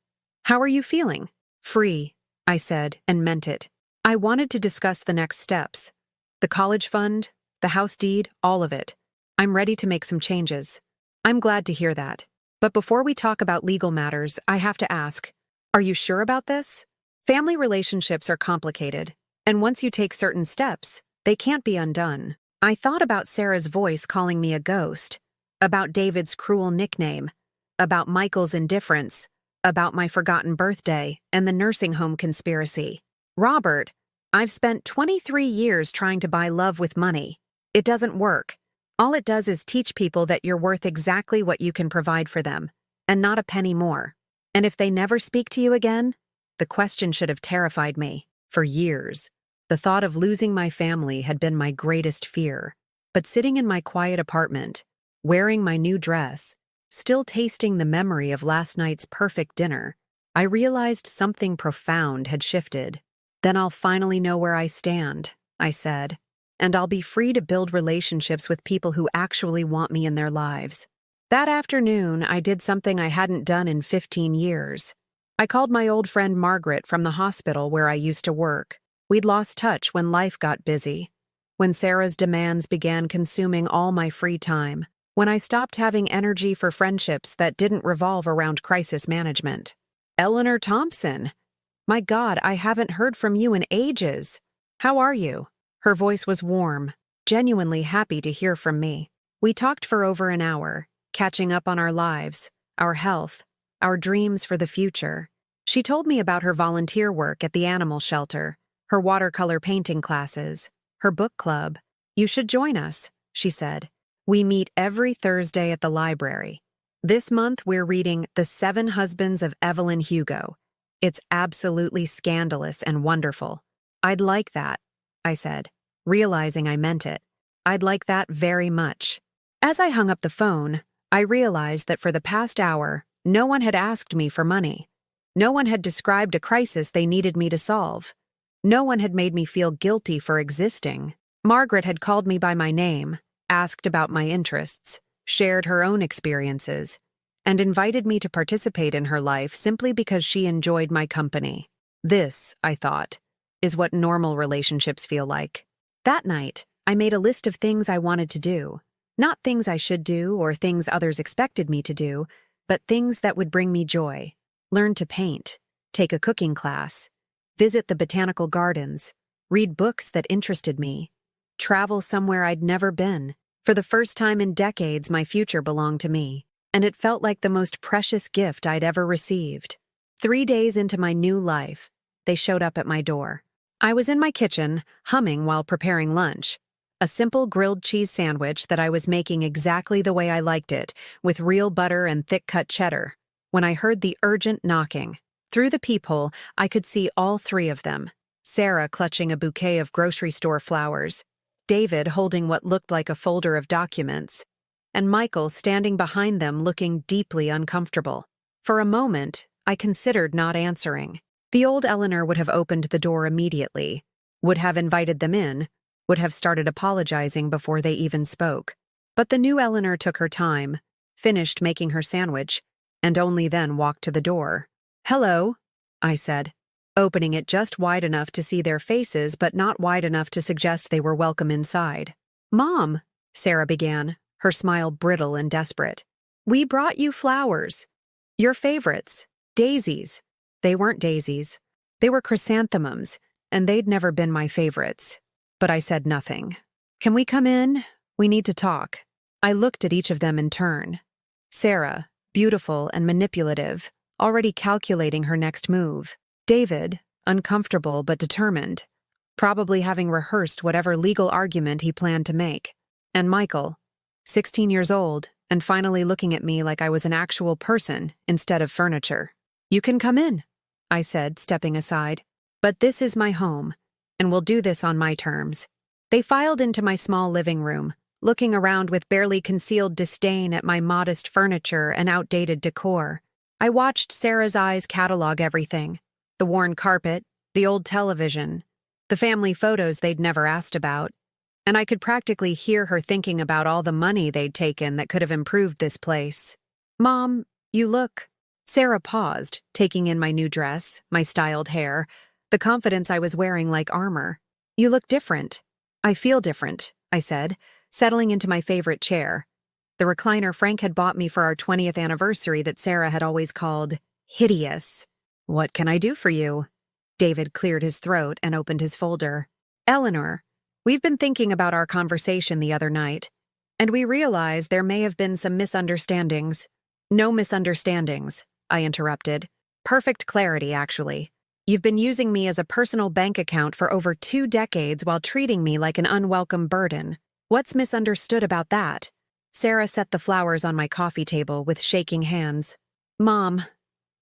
how are you feeling? Free, I said, and meant it. I wanted to discuss the next steps. The college fund, the house deed, all of it. I'm ready to make some changes. I'm glad to hear that. But before we talk about legal matters, I have to ask, are you sure about this? Family relationships are complicated, and once you take certain steps, they can't be undone. I thought about Sarah's voice calling me a ghost, about David's cruel nickname, about Michael's indifference, about my forgotten birthday and the nursing home conspiracy. Robert, I've spent 23 years trying to buy love with money. It doesn't work. All it does is teach people that you're worth exactly what you can provide for them, and not a penny more. And if they never speak to you again, the question should have terrified me. For years, the thought of losing my family had been my greatest fear. But sitting in my quiet apartment, wearing my new dress, still tasting the memory of last night's perfect dinner, I realized something profound had shifted. Then I'll finally know where I stand, I said, and I'll be free to build relationships with people who actually want me in their lives. That afternoon, I did something I hadn't done in 15 years. I called my old friend Margaret from the hospital where I used to work. We'd lost touch when life got busy, when Sarah's demands began consuming all my free time, when I stopped having energy for friendships that didn't revolve around crisis management. Eleanor Thompson! My God, I haven't heard from you in ages. How are you? Her voice was warm, genuinely happy to hear from me. We talked for over an hour, catching up on our lives, our health, our dreams for the future. She told me about her volunteer work at the animal shelter, her watercolor painting classes, her book club. You should join us, she said. We meet every Thursday at the library. This month we're reading The 7 Husbands of Evelyn Hugo. It's absolutely scandalous and wonderful. I'd like that, I said, realizing I meant it. I'd like that very much. As I hung up the phone, I realized that for the past hour, no one had asked me for money. No one had described a crisis they needed me to solve. No one had made me feel guilty for existing. Margaret had called me by my name, asked about my interests, shared her own experiences, and invited me to participate in her life simply because she enjoyed my company. This, I thought, is what normal relationships feel like. That night, I made a list of things I wanted to do. Not things I should do or things others expected me to do, but things that would bring me joy. Learn to paint, take a cooking class, visit the botanical gardens, read books that interested me, travel somewhere I'd never been. For the first time in decades, my future belonged to me, and it felt like the most precious gift I'd ever received. 3 days into my new life, they showed up at my door. I was in my kitchen, humming while preparing lunch. A simple grilled cheese sandwich that I was making exactly the way I liked it, with real butter and thick-cut cheddar, when I heard the urgent knocking. Through the peephole, I could see all three of them. Sarah clutching a bouquet of grocery store flowers, David holding what looked like a folder of documents, and Michael standing behind them looking deeply uncomfortable. For a moment, I considered not answering. The old Eleanor would have opened the door immediately, would have invited them in, would have started apologizing before they even spoke. But the new Eleanor took her time, finished making her sandwich, and only then walked to the door. "Hello," I said, opening it just wide enough to see their faces but not wide enough to suggest they were welcome inside. "Mom," Sarah began, her smile brittle and desperate. "We brought you flowers. Your favorites. Daisies." They weren't daisies. They were chrysanthemums, and they'd never been my favorites. But I said nothing. "Can we come in? We need to talk." I looked at each of them in turn. Sarah, beautiful and manipulative, already calculating her next move. David, uncomfortable but determined, probably having rehearsed whatever legal argument he planned to make. And Michael, 16 years old, and finally looking at me like I was an actual person instead of furniture. "You can come in," I said, stepping aside. "But this is my home, and we'll do this on my terms." They filed into my small living room, looking around with barely concealed disdain at my modest furniture and outdated decor. I watched Sarah's eyes catalog everything: the worn carpet, the old television, the family photos they'd never asked about, and I could practically hear her thinking about all the money they'd taken that could have improved this place. "Mom, you look—" Sarah paused, taking in my new dress, my styled hair, the confidence I was wearing like armor. "You look different." "I feel different," I said, settling into my favorite chair, the recliner Frank had bought me for our 20th anniversary that Sarah had always called hideous. "What can I do for you?" David cleared his throat and opened his folder. "Eleanor, we've been thinking about our conversation the other night, and we realize there may have been some misunderstandings." "No misunderstandings," I interrupted. "Perfect clarity, actually. You've been using me as a personal bank account for over 2 decades while treating me like an unwelcome burden. What's misunderstood about that?" Sarah set the flowers on my coffee table with shaking hands. "Mom,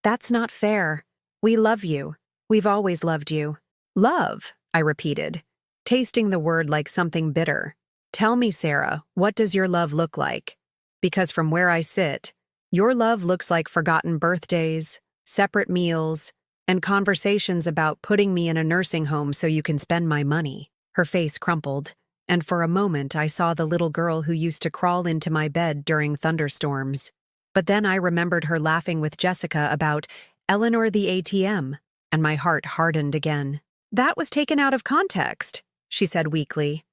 that's not fair. We love you. We've always loved you." "Love," I repeated, tasting the word like something bitter. "Tell me, Sarah, what does your love look like? Because from where I sit, your love looks like forgotten birthdays, separate meals, and conversations about putting me in a nursing home so you can spend my money." Her face crumpled, and for a moment I saw the little girl who used to crawl into my bed during thunderstorms. But then I remembered her laughing with Jessica about Eleanor the ATM, and my heart hardened again. "That was taken out of context," she said weakly.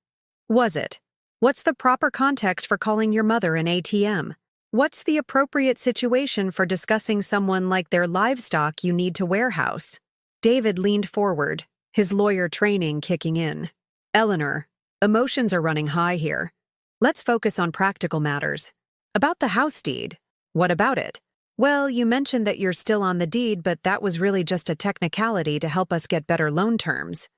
"Was it? What's the proper context for calling your mother an ATM? What's the appropriate situation for discussing someone like their livestock you need to warehouse?" David leaned forward, his lawyer training kicking in. "Eleanor, emotions are running high here. Let's focus on practical matters. About the house deed. What about it?" "Well, you mentioned that you're still on the deed, but that was really just a technicality to help us get better loan terms.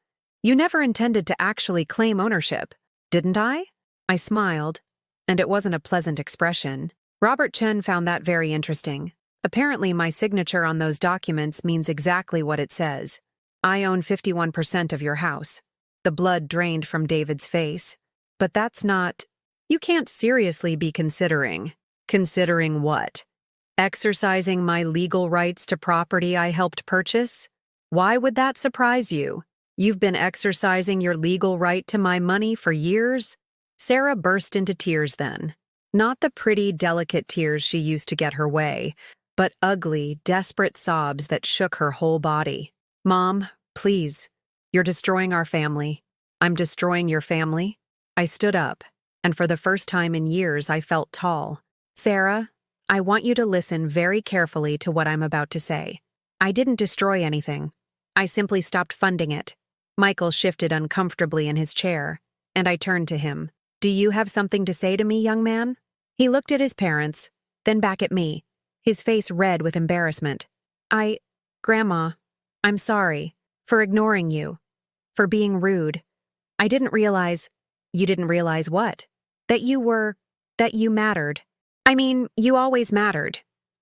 You never intended to actually claim ownership, didn't I?" I smiled, and it wasn't a pleasant expression. Robert Chen found that very interesting. Apparently, my signature on those documents means exactly what it says. "I own 51% of your house." The blood drained from David's face. "But that's not— You can't seriously be considering." "Considering what? Exercising my legal rights to property I helped purchase? Why would that surprise you? You've been exercising your legal right to my money for years?" Sarah burst into tears then. Not the pretty, delicate tears she used to get her way, but ugly, desperate sobs that shook her whole body. "Mom, please. You're destroying our family." "I'm destroying your family?" I stood up, and for the first time in years I felt tall. "Sarah, I want you to listen very carefully to what I'm about to say. I didn't destroy anything. I simply stopped funding it." Michael shifted uncomfortably in his chair, and I turned to him. "Do you have something to say to me, young man?" He looked at his parents, then back at me, his face red with embarrassment. Grandma, I'm sorry for ignoring you, for being rude. I didn't realize—" You didn't realize what? That you mattered. I mean, you always mattered.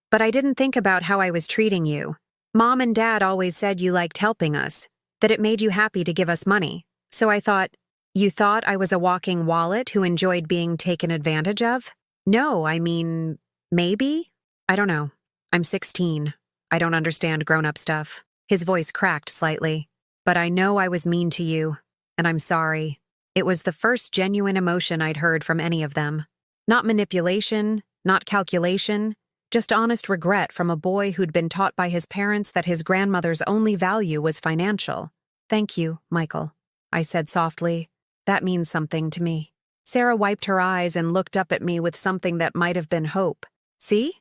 But I didn't think about how I was treating you. Mom and Dad always said you liked helping us, that it made you happy to give us money. So I thought, you thought I was a walking wallet who enjoyed being taken advantage of? No, I mean, maybe? I don't know. I'm 16. I don't understand grown-up stuff. His voice cracked slightly. But I know I was mean to you, and I'm sorry. It was the first genuine emotion I'd heard from any of them. Not manipulation, not calculation, just honest regret from a boy who'd been taught by his parents that his grandmother's only value was financial. Thank you, Michael, I said softly. That means something to me. Sarah wiped her eyes and looked up at me with something that might have been hope. See?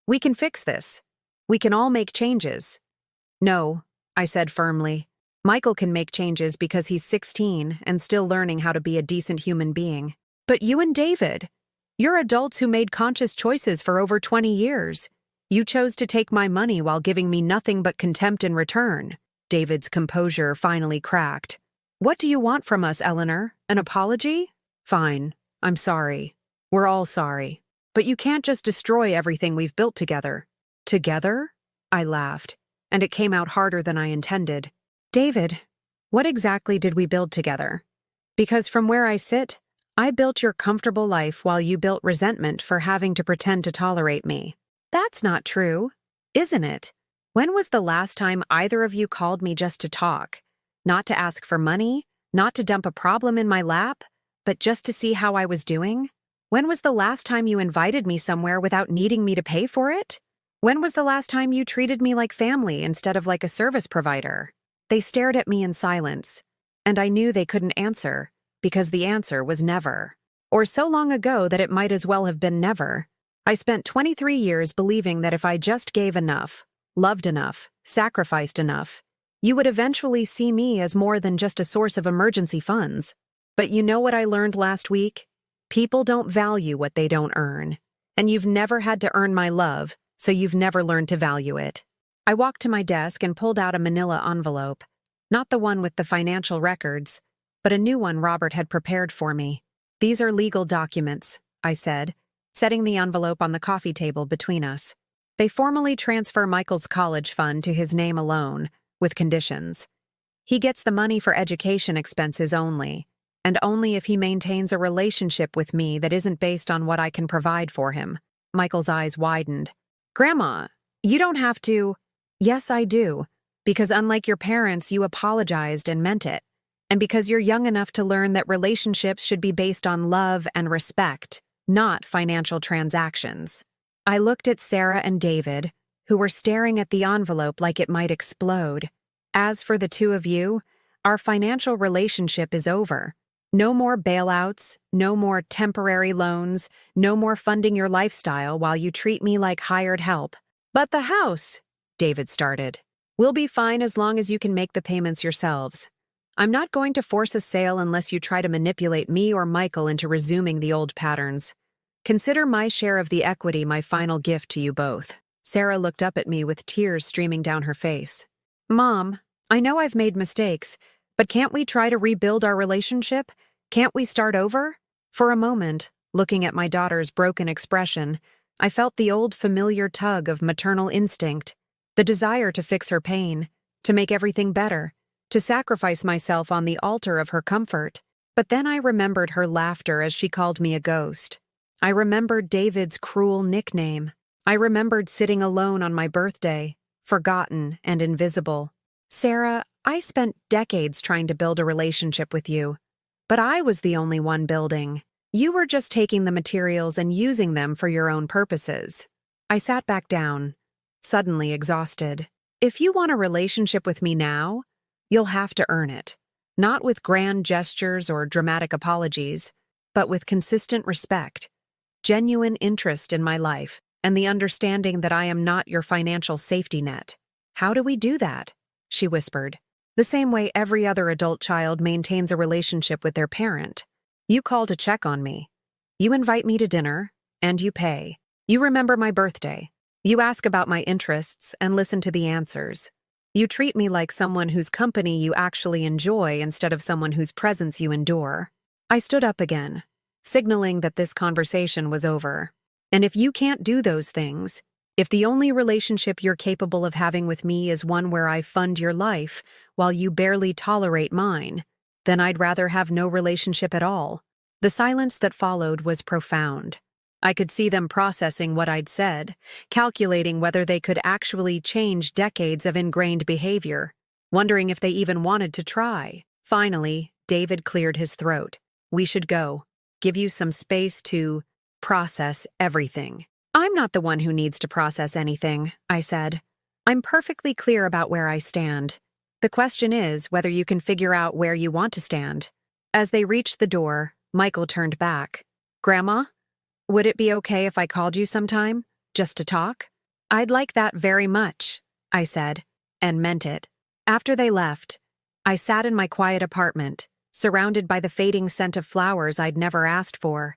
We can fix this. We can all make changes. No, I said firmly. Michael can make changes because he's 16 and still learning how to be a decent human being. But you and David, you're adults who made conscious choices for over 20 years. You chose to take my money while giving me nothing but contempt in return. David's composure finally cracked. What do you want from us, Eleanor? An apology? Fine. I'm sorry. We're all sorry. But you can't just destroy everything we've built together. Together? I laughed, and it came out harder than I intended. David, what exactly did we build together? Because from where I sit, I built your comfortable life while you built resentment for having to pretend to tolerate me. That's not true, isn't it? When was the last time either of you called me just to talk? Not to ask for money, not to dump a problem in my lap, but just to see how I was doing? When was the last time you invited me somewhere without needing me to pay for it? When was the last time you treated me like family instead of like a service provider? They stared at me in silence, and I knew they couldn't answer, because the answer was never. Or so long ago that it might as well have been never. I spent 23 years believing that if I just gave enough, loved enough, sacrificed enough, you would eventually see me as more than just a source of emergency funds. But you know what I learned last week? People don't value what they don't earn. And you've never had to earn my love, so you've never learned to value it. I walked to my desk and pulled out a manila envelope. Not the one with the financial records, but a new one Robert had prepared for me. These are legal documents, I said, setting the envelope on the coffee table between us. They formally transfer Michael's college fund to his name alone, with conditions. He gets the money for education expenses only, and only if he maintains a relationship with me that isn't based on what I can provide for him. Michael's eyes widened. Grandma, you don't have to. Yes, I do, because unlike your parents, you apologized and meant it, and because you're young enough to learn that relationships should be based on love and respect, not financial transactions. I looked at Sarah and David, who were staring at the envelope like it might explode. As for the two of you, our financial relationship is over. No more bailouts, no more temporary loans, no more funding your lifestyle while you treat me like hired help. But the house, David started. We'll be fine as long as you can make the payments yourselves. I'm not going to force a sale unless you try to manipulate me or Michael into resuming the old patterns. Consider my share of the equity my final gift to you both. Sarah looked up at me with tears streaming down her face. Mom, I know I've made mistakes, but can't we try to rebuild our relationship? Can't we start over? For a moment, looking at my daughter's broken expression, I felt the old familiar tug of maternal instinct, the desire to fix her pain, to make everything better, to sacrifice myself on the altar of her comfort. But then I remembered her laughter as she called me a ghost. I remembered David's cruel nickname. I remembered sitting alone on my birthday, forgotten and invisible. Sarah, I spent decades trying to build a relationship with you, but I was the only one building. You were just taking the materials and using them for your own purposes. I sat back down, suddenly exhausted. If you want a relationship with me now, you'll have to earn it. Not with grand gestures or dramatic apologies, but with consistent respect, genuine interest in my life, and the understanding that I am not your financial safety net. How do we do that? She whispered. The same way every other adult child maintains a relationship with their parent. You call to check on me. You invite me to dinner, and you pay. You remember my birthday. You ask about my interests and listen to the answers. You treat me like someone whose company you actually enjoy instead of someone whose presence you endure. I stood up again, signaling that this conversation was over. And if you can't do those things, if the only relationship you're capable of having with me is one where I fund your life while you barely tolerate mine, then I'd rather have no relationship at all. The silence that followed was profound. I could see them processing what I'd said, calculating whether they could actually change decades of ingrained behavior, wondering if they even wanted to try. Finally, David cleared his throat. We should go. Give you some space to process everything. I'm not the one who needs to process anything, I said. I'm perfectly clear about where I stand. The question is whether you can figure out where you want to stand. As they reached the door, Michael turned back. Grandma, would it be okay if I called you sometime, just to talk? I'd like that very much, I said, and meant it. After they left, I sat in my quiet apartment, surrounded by the fading scent of flowers I'd never asked for,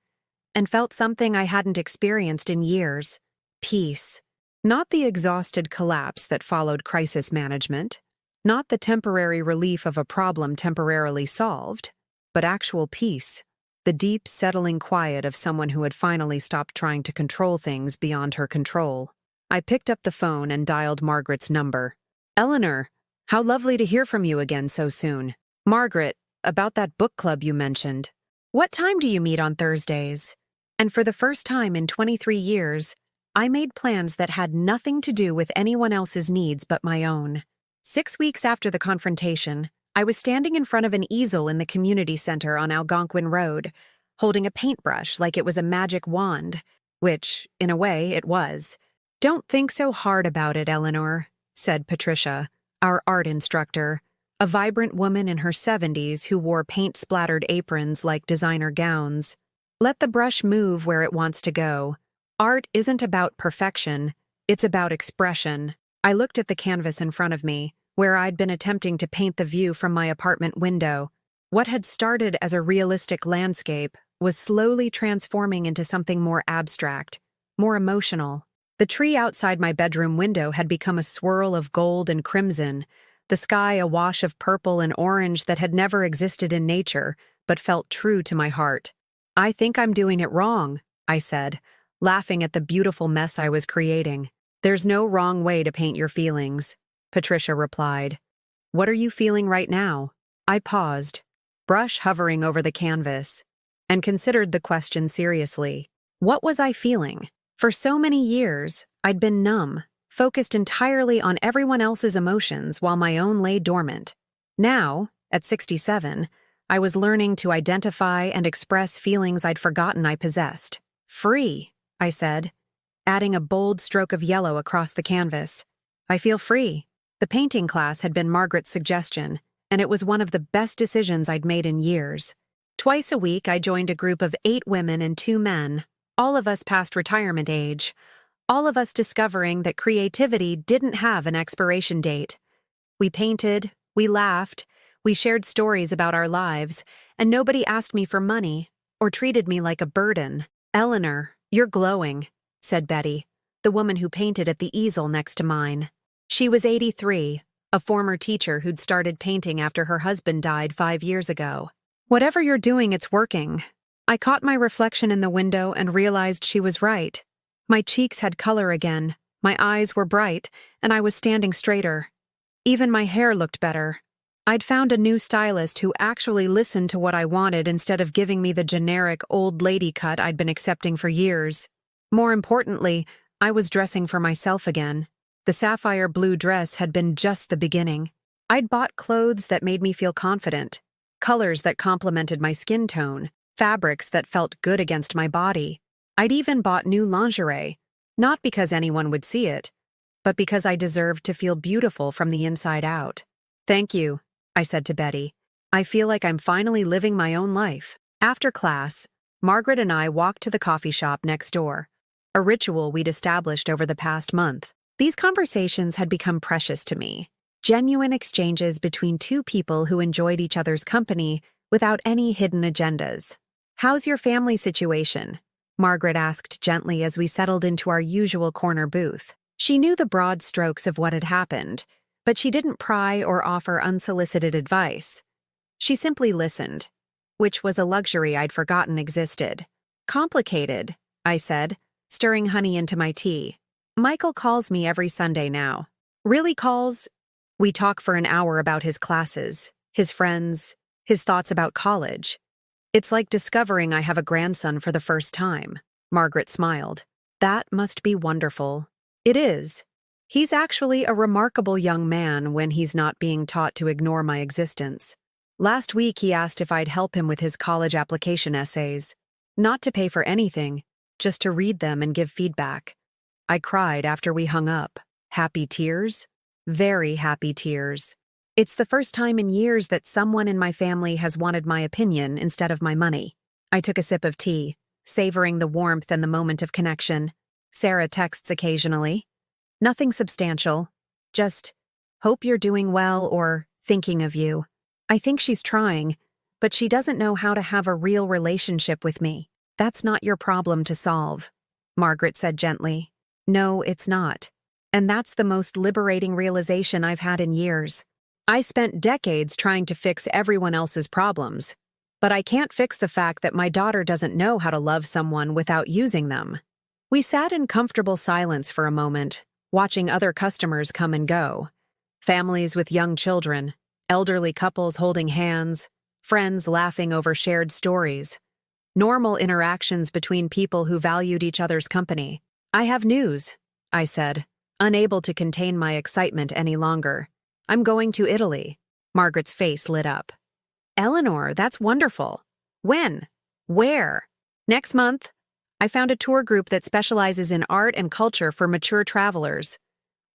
and felt something I hadn't experienced in years: peace. Not the exhausted collapse that followed crisis management, not the temporary relief of a problem temporarily solved, but actual peace, the deep, settling quiet of someone who had finally stopped trying to control things beyond her control. I picked up the phone and dialed Margaret's number. Eleanor, how lovely to hear from you again so soon. Margaret, about that book club you mentioned. What time do you meet on Thursdays? And for the first time in 23 years, I made plans that had nothing to do with anyone else's needs but my own. 6 weeks after the confrontation, I was standing in front of an easel in the community center on Algonquin Road, holding a paintbrush like it was a magic wand, which, in a way, it was. Don't think so hard about it, Eleanor, said Patricia, our art instructor, a vibrant woman in her 70s who wore paint-splattered aprons like designer gowns. Let the brush move where it wants to go. Art isn't about perfection, it's about expression. I looked at the canvas in front of me, where I'd been attempting to paint the view from my apartment window. What had started as a realistic landscape was slowly transforming into something more abstract, more emotional. The tree outside my bedroom window had become a swirl of gold and crimson, the sky a wash of purple and orange that had never existed in nature, but felt true to my heart. I think I'm doing it wrong, I said, laughing at the beautiful mess I was creating. There's no wrong way to paint your feelings, Patricia replied. What are you feeling right now? I paused, brush hovering over the canvas, and considered the question seriously. What was I feeling? For so many years, I'd been numb, focused entirely on everyone else's emotions while my own lay dormant. Now, at 67, I was learning to identify and express feelings I'd forgotten I possessed. Free, I said, adding a bold stroke of yellow across the canvas. I feel free. The painting class had been Margaret's suggestion, and it was one of the best decisions I'd made in years. Twice a week, I joined a group of 8 women and 2 men, all of us past retirement age, all of us discovering that creativity didn't have an expiration date. We painted, we laughed, we shared stories about our lives, and nobody asked me for money or treated me like a burden. Eleanor, you're glowing, said Betty, the woman who painted at the easel next to mine. She was 83, a former teacher who'd started painting after her husband died 5 years ago. Whatever you're doing, it's working. I caught my reflection in the window and realized she was right. My cheeks had color again, my eyes were bright, and I was standing straighter. Even my hair looked better. I'd found a new stylist who actually listened to what I wanted instead of giving me the generic old lady cut I'd been accepting for years. More importantly, I was dressing for myself again. The sapphire blue dress had been just the beginning. I'd bought clothes that made me feel confident, colors that complemented my skin tone, fabrics that felt good against my body. I'd even bought new lingerie, not because anyone would see it, but because I deserved to feel beautiful from the inside out. Thank you, I said to Betty. I feel like I'm finally living my own life. After class, Margaret and I walked to the coffee shop next door, a ritual we'd established over the past month. These conversations had become precious to me, genuine exchanges between 2 people who enjoyed each other's company without any hidden agendas. How's your family situation? Margaret asked gently as we settled into our usual corner booth. She knew the broad strokes of what had happened, but she didn't pry or offer unsolicited advice. She simply listened. which was a luxury I'd forgotten existed. Complicated, I said, stirring honey into my tea. Michael calls me every Sunday now. Really calls? We talk for an hour about his classes, his friends, his thoughts about college. It's like discovering I have a grandson for the first time. Margaret smiled. That must be wonderful. It is. He's actually a remarkable young man when he's not being taught to ignore my existence. Last week he asked if I'd help him with his college application essays. Not to pay for anything, just to read them and give feedback. I cried after we hung up. Happy tears? Very happy tears. It's the first time in years that someone in my family has wanted my opinion instead of my money. I took a sip of tea, savoring the warmth and the moment of connection. Sarah texts occasionally. Nothing substantial. Just, hope you're doing well or thinking of you. I think she's trying, but she doesn't know how to have a real relationship with me. That's not your problem to solve, Margaret said gently. No, it's not. And that's the most liberating realization I've had in years. I spent decades trying to fix everyone else's problems, but I can't fix the fact that my daughter doesn't know how to love someone without using them. We sat in comfortable silence for a moment, watching other customers come and go. Families with young children, elderly couples holding hands, friends laughing over shared stories. Normal interactions between people who valued each other's company. I have news, I said, unable to contain my excitement any longer. I'm going to Italy. Margaret's face lit up. Eleanor, that's wonderful. When? Where? Next month. I found a tour group that specializes in art and culture for mature travelers.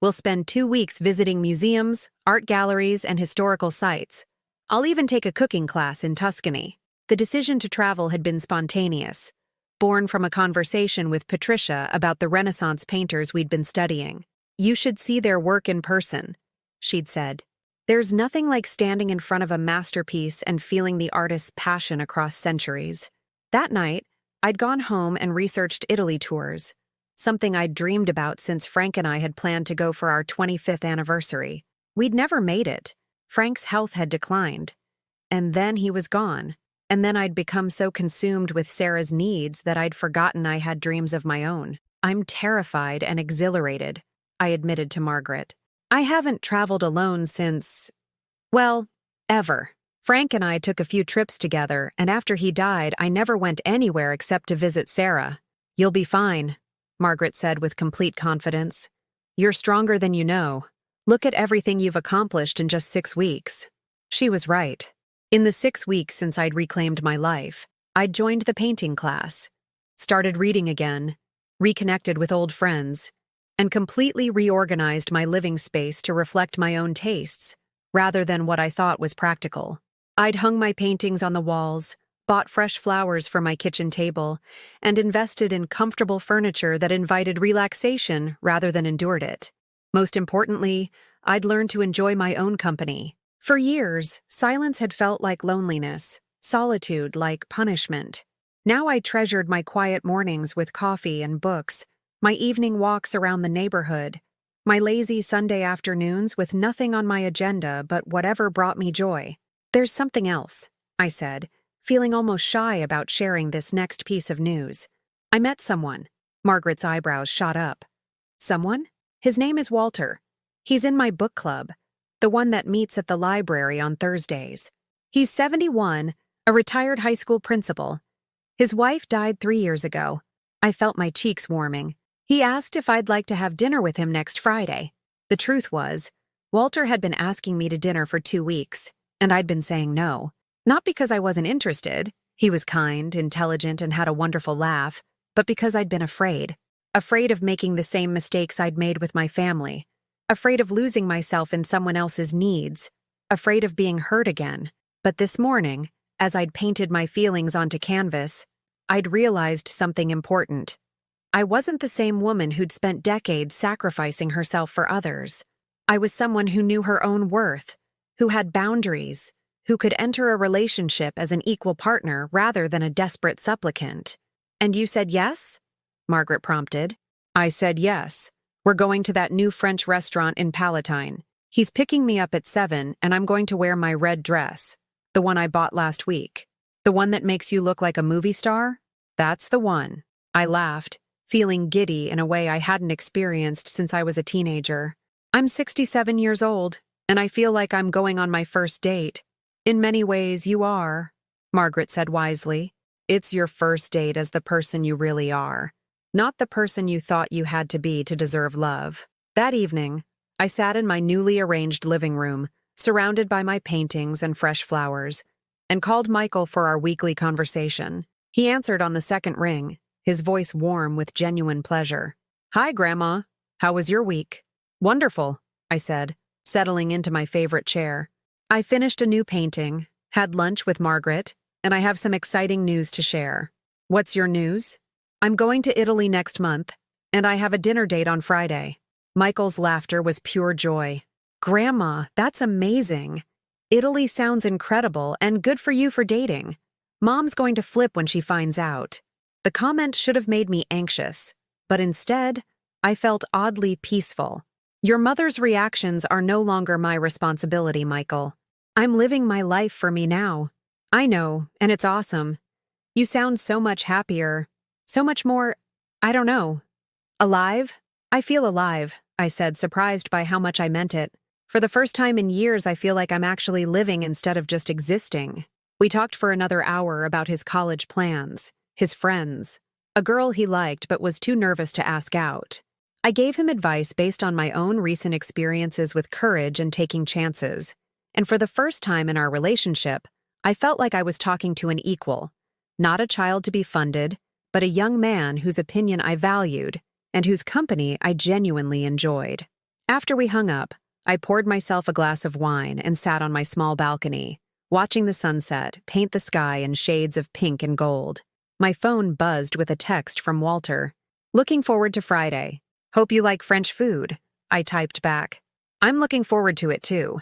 We'll spend 2 weeks visiting museums, art galleries, and historical sites. I'll even take a cooking class in Tuscany. The decision to travel had been spontaneous, born from a conversation with Patricia about the Renaissance painters we'd been studying. You should see their work in person, she'd said. There's nothing like standing in front of a masterpiece and feeling the artist's passion across centuries. That night, I'd gone home and researched Italy tours, something I'd dreamed about since Frank and I had planned to go for our 25th anniversary. We'd never made it. Frank's health had declined. And then he was gone. And then I'd become so consumed with Sarah's needs that I'd forgotten I had dreams of my own. I'm terrified and exhilarated, I admitted to Margaret. I haven't traveled alone since, well, ever. Frank and I took a few trips together, and after he died, I never went anywhere except to visit Sarah. You'll be fine, Margaret said with complete confidence. You're stronger than you know. Look at everything you've accomplished in just 6 weeks. She was right. In the 6 weeks since I'd reclaimed my life, I'd joined the painting class, started reading again, reconnected with old friends, and completely reorganized my living space to reflect my own tastes, rather than what I thought was practical. I'd hung my paintings on the walls, bought fresh flowers for my kitchen table, and invested in comfortable furniture that invited relaxation rather than endured it. Most importantly, I'd learned to enjoy my own company. For years, silence had felt like loneliness, solitude like punishment. Now I treasured my quiet mornings with coffee and books, my evening walks around the neighborhood, my lazy Sunday afternoons with nothing on my agenda but whatever brought me joy. There's something else, I said, feeling almost shy about sharing this next piece of news. I met someone. Margaret's eyebrows shot up. Someone? His name is Walter. He's in my book club, the one that meets at the library on Thursdays. He's 71, a retired high school principal. His wife died 3 years ago. I felt my cheeks warming. He asked if I'd like to have dinner with him next Friday. The truth was, Walter had been asking me to dinner for 2 weeks, and I'd been saying no. Not because I wasn't interested. He was kind, intelligent, and had a wonderful laugh, but because I'd been afraid. Afraid of making the same mistakes I'd made with my family. Afraid of losing myself in someone else's needs. Afraid of being hurt again. But this morning, as I'd painted my feelings onto canvas, I'd realized something important. I wasn't the same woman who'd spent decades sacrificing herself for others. I was someone who knew her own worth, who had boundaries, who could enter a relationship as an equal partner rather than a desperate supplicant. And you said yes? Margaret prompted. I said yes. We're going to that new French restaurant in Palatine. He's picking me up at 7, and I'm going to wear my red dress, the one I bought last week. The one that makes you look like a movie star? That's the one. I laughed, feeling giddy in a way I hadn't experienced since I was a teenager. I'm 67 years old, and I feel like I'm going on my first date. In many ways, you are, Margaret said wisely. It's your first date as the person you really are, not the person you thought you had to be to deserve love. That evening, I sat in my newly arranged living room, surrounded by my paintings and fresh flowers, and called Michael for our weekly conversation. He answered on the second ring, his voice warm with genuine pleasure. "Hi, Grandma. How was your week?" "Wonderful," I said, settling into my favorite chair. "I finished a new painting, had lunch with Margaret, and I have some exciting news to share." "What's your news?" "I'm going to Italy next month, and I have a dinner date on Friday." Michael's laughter was pure joy. "Grandma, that's amazing. Italy sounds incredible, and good for you for dating. Mom's going to flip when she finds out." The comment should have made me anxious, but instead, I felt oddly peaceful. "Your mother's reactions are no longer my responsibility, Michael. I'm living my life for me now." "I know, and it's awesome. You sound so much happier, so much more, I don't know, alive?" "I feel alive," I said, surprised by how much I meant it. "For the first time in years, I feel like I'm actually living instead of just existing." We talked for another hour about his college plans, his friends, a girl he liked but was too nervous to ask out. I gave him advice based on my own recent experiences with courage and taking chances. And for the first time in our relationship, I felt like I was talking to an equal, not a child to be funded, but a young man whose opinion I valued and whose company I genuinely enjoyed. After we hung up, I poured myself a glass of wine and sat on my small balcony, watching the sunset paint the sky in shades of pink and gold. My phone buzzed with a text from Walter. "Looking forward to Friday. Hope you like French food," I typed back. "I'm looking forward to it too.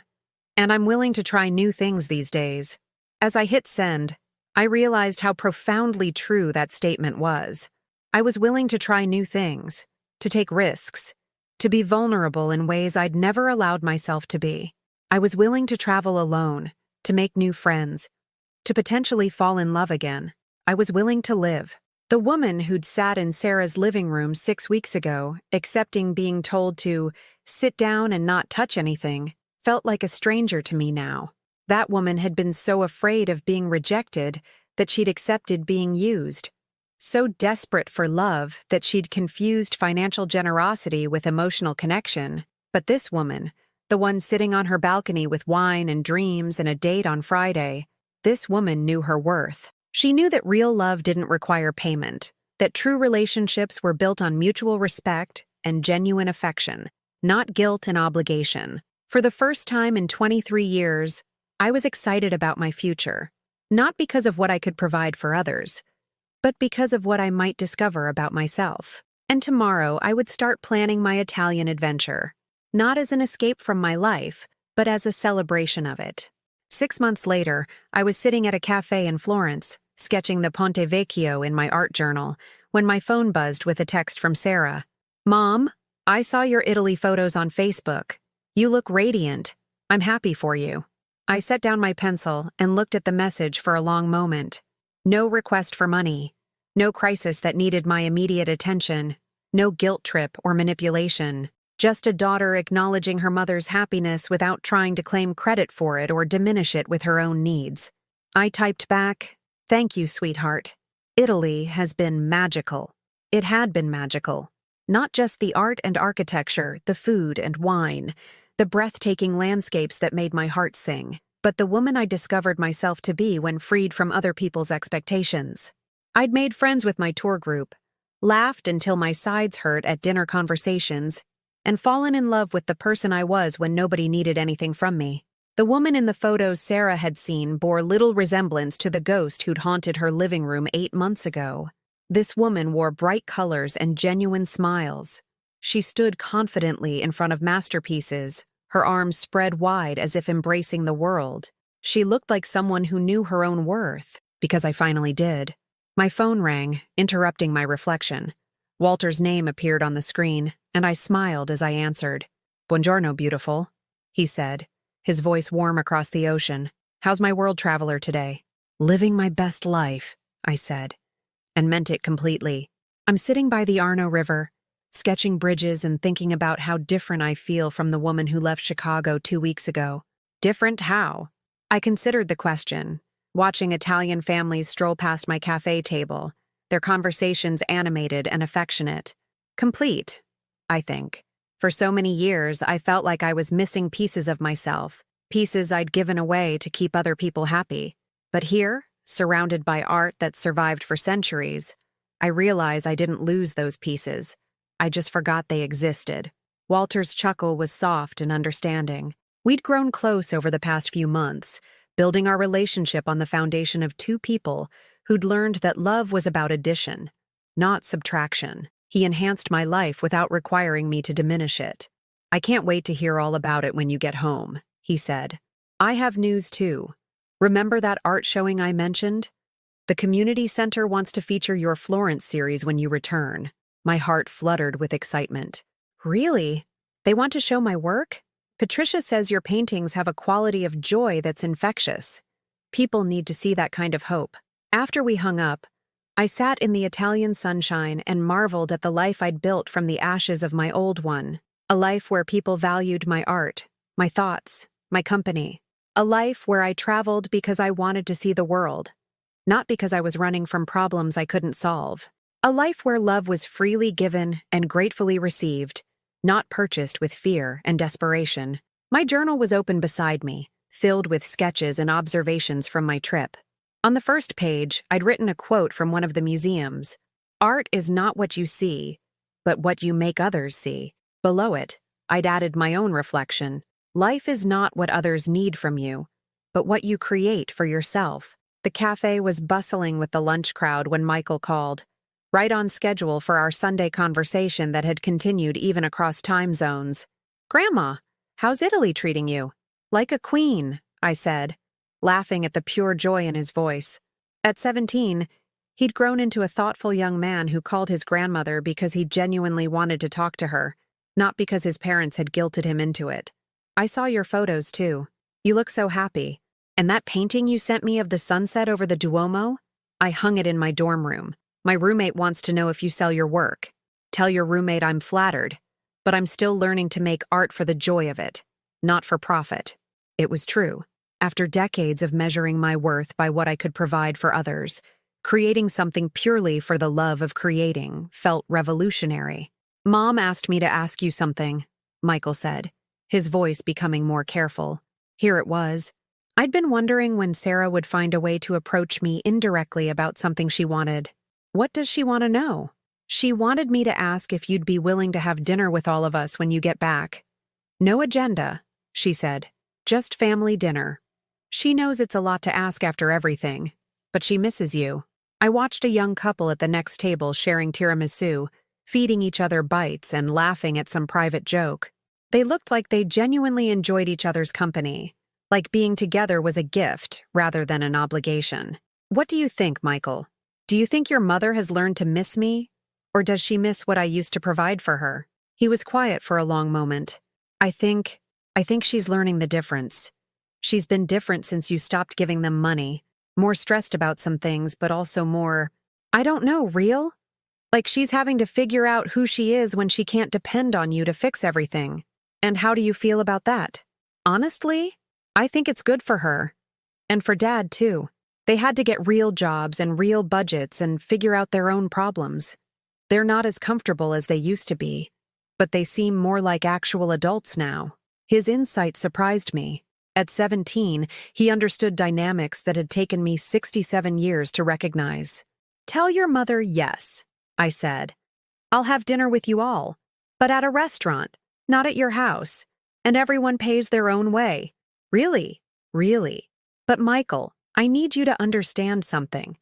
And I'm willing to try new things these days." As I hit send, I realized how profoundly true that statement was. I was willing to try new things, to take risks, to be vulnerable in ways I'd never allowed myself to be. I was willing to travel alone, to make new friends, to potentially fall in love again. I was willing to live. The woman who'd sat in Sarah's living room 6 weeks ago, accepting being told to sit down and not touch anything, felt like a stranger to me now. That woman had been so afraid of being rejected that she'd accepted being used, so desperate for love that she'd confused financial generosity with emotional connection. But this woman, the one sitting on her balcony with wine and dreams and a date on Friday, this woman knew her worth. She knew that real love didn't require payment, that true relationships were built on mutual respect and genuine affection, not guilt and obligation. For the first time in 23 years, I was excited about my future, not because of what I could provide for others, but because of what I might discover about myself. And tomorrow I would start planning my Italian adventure, not as an escape from my life, but as a celebration of it. 6 months later, I was sitting at a cafe in Florence, sketching the Ponte Vecchio in my art journal, when my phone buzzed with a text from Sarah. "Mom, I saw your Italy photos on Facebook. You look radiant. I'm happy for you." I set down my pencil and looked at the message for a long moment. No request for money. No crisis that needed my immediate attention. No guilt trip or manipulation. Just a daughter acknowledging her mother's happiness without trying to claim credit for it or diminish it with her own needs. I typed back, "Thank you, sweetheart. Italy has been magical." It had been magical. Not just the art and architecture, the food and wine, the breathtaking landscapes that made my heart sing, but the woman I discovered myself to be when freed from other people's expectations. I'd made friends with my tour group, laughed until my sides hurt at dinner conversations, and fallen in love with the person I was when nobody needed anything from me. The woman in the photos Sarah had seen bore little resemblance to the ghost who'd haunted her living room 8 months ago. This woman wore bright colors and genuine smiles. She stood confidently in front of masterpieces, her arms spread wide as if embracing the world. She looked like someone who knew her own worth, because I finally did. My phone rang, interrupting my reflection. Walter's name appeared on the screen, and I smiled as I answered. "Buongiorno, beautiful," he said, his voice warm across the ocean. "How's my world traveler today?" Living my best life, I said, and meant it completely. I'm sitting by the Arno River, sketching bridges and thinking about how different I feel from the woman who left Chicago 2 weeks ago. Different how? I considered the question, watching Italian families stroll past my cafe table, their conversations animated and affectionate. Complete, I think. For so many years, I felt like I was missing pieces of myself, pieces I'd given away to keep other people happy. But here, surrounded by art that survived for centuries, I realize I didn't lose those pieces. I just forgot they existed. Walter's chuckle was soft and understanding. We'd grown close over the past few months, building our relationship on the foundation of two people who'd learned that love was about addition, not subtraction. He enhanced my life without requiring me to diminish it. I can't wait to hear all about it when you get home, he said. I have news too. Remember that art showing I mentioned? The community center wants to feature your Florence series when you return. My heart fluttered with excitement. Really? They want to show my work? Patricia says your paintings have a quality of joy that's infectious. People need to see that kind of hope. After we hung up, I sat in the Italian sunshine and marveled at the life I'd built from the ashes of my old one. A life where people valued my art, my thoughts, my company. A life where I traveled because I wanted to see the world, not because I was running from problems I couldn't solve. A life where love was freely given and gratefully received, not purchased with fear and desperation. My journal was open beside me, filled with sketches and observations from my trip. On the first page, I'd written a quote from one of the museums. Art is not what you see, but what you make others see. Below it, I'd added my own reflection. Life is not what others need from you, but what you create for yourself. The cafe was bustling with the lunch crowd when Michael called, right on schedule for our Sunday conversation that had continued even across time zones. Grandma, how's Italy treating you? Like a queen, I said, laughing at the pure joy in his voice. At 17, he'd grown into a thoughtful young man who called his grandmother because he genuinely wanted to talk to her, not because his parents had guilted him into it. I saw your photos, too. You look so happy. And that painting you sent me of the sunset over the Duomo? I hung it in my dorm room. My roommate wants to know if you sell your work. Tell your roommate I'm flattered, but I'm still learning to make art for the joy of it, not for profit. It was true. After decades of measuring my worth by what I could provide for others, creating something purely for the love of creating felt revolutionary. Mom asked me to ask you something, Michael said, his voice becoming more careful. Here it was. I'd been wondering when Sarah would find a way to approach me indirectly about something she wanted. What does she want to know? She wanted me to ask if you'd be willing to have dinner with all of us when you get back. No agenda, she said. Just family dinner. She knows it's a lot to ask after everything, but she misses you. I watched a young couple at the next table sharing tiramisu, feeding each other bites and laughing at some private joke. They looked like they genuinely enjoyed each other's company, like being together was a gift rather than an obligation. What do you think, Michael? Do you think your mother has learned to miss me? Or does she miss what I used to provide for her? He was quiet for a long moment. I think she's learning the difference. She's been different since you stopped giving them money. More stressed about some things, but also more, I don't know, real? Like she's having to figure out who she is when she can't depend on you to fix everything. And how do you feel about that? Honestly, I think it's good for her. And for Dad, too. They had to get real jobs and real budgets and figure out their own problems. They're not as comfortable as they used to be, but they seem more like actual adults now. His insight surprised me. At 17, he understood dynamics that had taken me 67 years to recognize. Tell your mother yes, I said. I'll have dinner with you all, but at a restaurant, not at your house, and everyone pays their own way. Really, really. But Michael, I need you to understand something.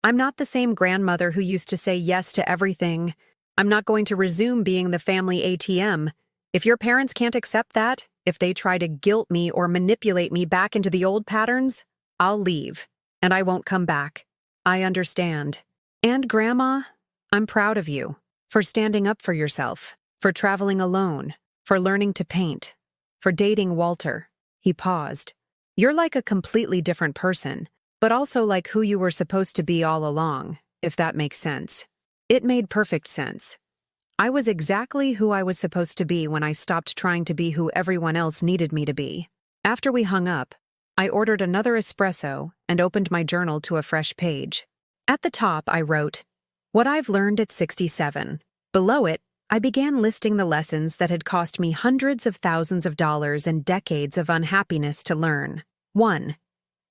I'm not the same grandmother who used to say yes to everything. I'm not going to resume being the family ATM. If your parents can't accept that, if they try to guilt me or manipulate me back into the old patterns, I'll leave, and I won't come back. I understand. And Grandma, I'm proud of you for standing up for yourself, for traveling alone, for learning to paint, for dating Walter. He paused. You're like a completely different person, but also like who you were supposed to be all along, if that makes sense. It made perfect sense. I was exactly who I was supposed to be when I stopped trying to be who everyone else needed me to be. After we hung up, I ordered another espresso and opened my journal to a fresh page. At the top, I wrote, "What I've learned at 67. Below it, I began listing the lessons that had cost me hundreds of thousands of dollars and decades of unhappiness to learn. 1.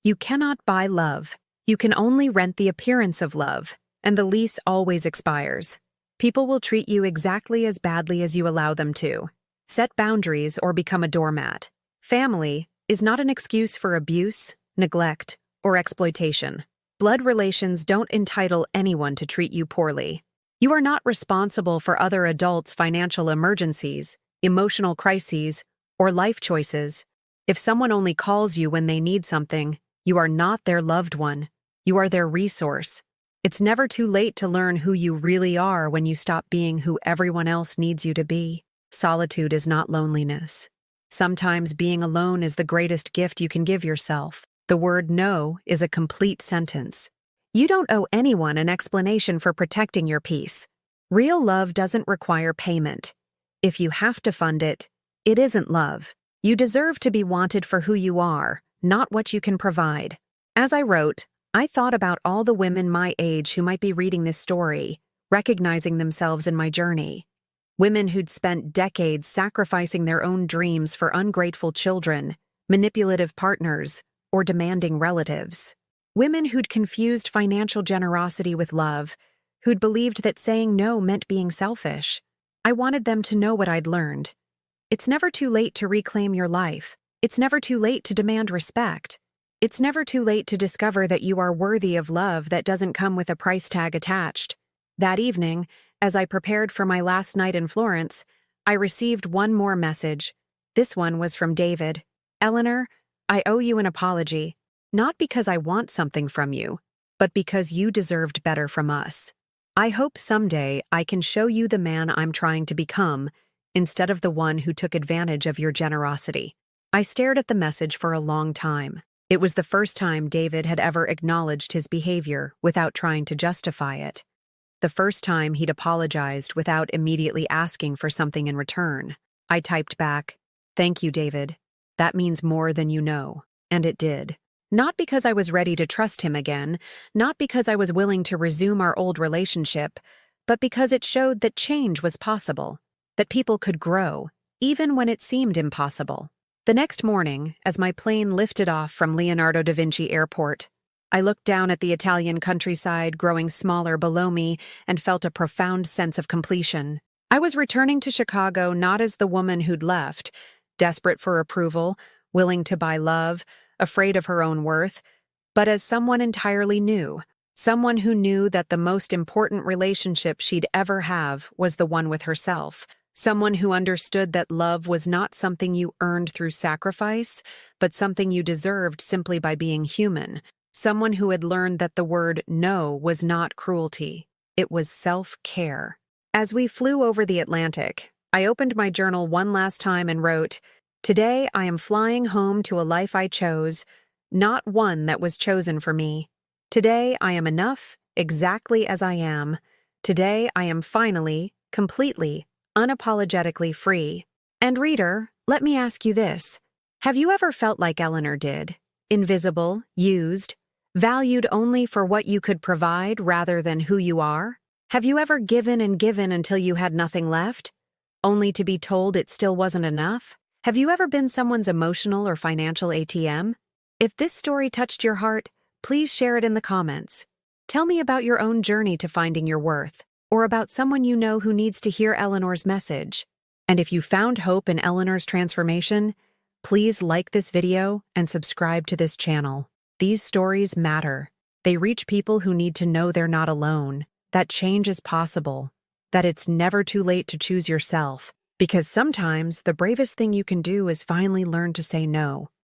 You cannot buy love. You can only rent the appearance of love, and the lease always expires. People will treat you exactly as badly as you allow them to. Set boundaries or become a doormat. Family is not an excuse for abuse, neglect, or exploitation. Blood relations don't entitle anyone to treat you poorly. You are not responsible for other adults' financial emergencies, emotional crises, or life choices. If someone only calls you when they need something, you are not their loved one. You are their resource. It's never too late to learn who you really are when you stop being who everyone else needs you to be. Solitude is not loneliness. Sometimes being alone is the greatest gift you can give yourself. The word no is a complete sentence. You don't owe anyone an explanation for protecting your peace. Real love doesn't require payment. If you have to fund it, it isn't love. You deserve to be wanted for who you are, not what you can provide. As I wrote, I thought about all the women my age who might be reading this story, recognizing themselves in my journey. Women who'd spent decades sacrificing their own dreams for ungrateful children, manipulative partners, or demanding relatives. Women who'd confused financial generosity with love, who'd believed that saying no meant being selfish. I wanted them to know what I'd learned. It's never too late to reclaim your life. It's never too late to demand respect. It's never too late to discover that you are worthy of love that doesn't come with a price tag attached. That evening, as I prepared for my last night in Florence, I received one more message. This one was from David. "Eleanor, I owe you an apology. Not because I want something from you, but because you deserved better from us. I hope someday I can show you the man I'm trying to become, instead of the one who took advantage of your generosity." I stared at the message for a long time. It was the first time David had ever acknowledged his behavior without trying to justify it. The first time he'd apologized without immediately asking for something in return. I typed back, "Thank you, David. That means more than you know." And it did. Not because I was ready to trust him again, not because I was willing to resume our old relationship, but because it showed that change was possible, that people could grow, even when it seemed impossible. The next morning, as my plane lifted off from Leonardo da Vinci Airport, I looked down at the Italian countryside growing smaller below me and felt a profound sense of completion. I was returning to Chicago not as the woman who'd left, desperate for approval, willing to buy love, afraid of her own worth, but as someone entirely new, someone who knew that the most important relationship she'd ever have was the one with herself, someone who understood that love was not something you earned through sacrifice, but something you deserved simply by being human, someone who had learned that the word no was not cruelty, it was self-care. As we flew over the Atlantic, I opened my journal one last time and wrote, "Today I am flying home to a life I chose, not one that was chosen for me. Today I am enough, exactly as I am. Today I am finally, completely, unapologetically free." And reader, let me ask you this. Have you ever felt like Eleanor did? Invisible, used, valued only for what you could provide rather than who you are? Have you ever given and given until you had nothing left, only to be told it still wasn't enough? Have you ever been someone's emotional or financial ATM? If this story touched your heart, please share it in the comments. Tell me about your own journey to finding your worth, or about someone you know who needs to hear Eleanor's message. And if you found hope in Eleanor's transformation, please like this video and subscribe to this channel. These stories matter. They reach people who need to know they're not alone, that change is possible, that it's never too late to choose yourself. Because sometimes the bravest thing you can do is finally learn to say no.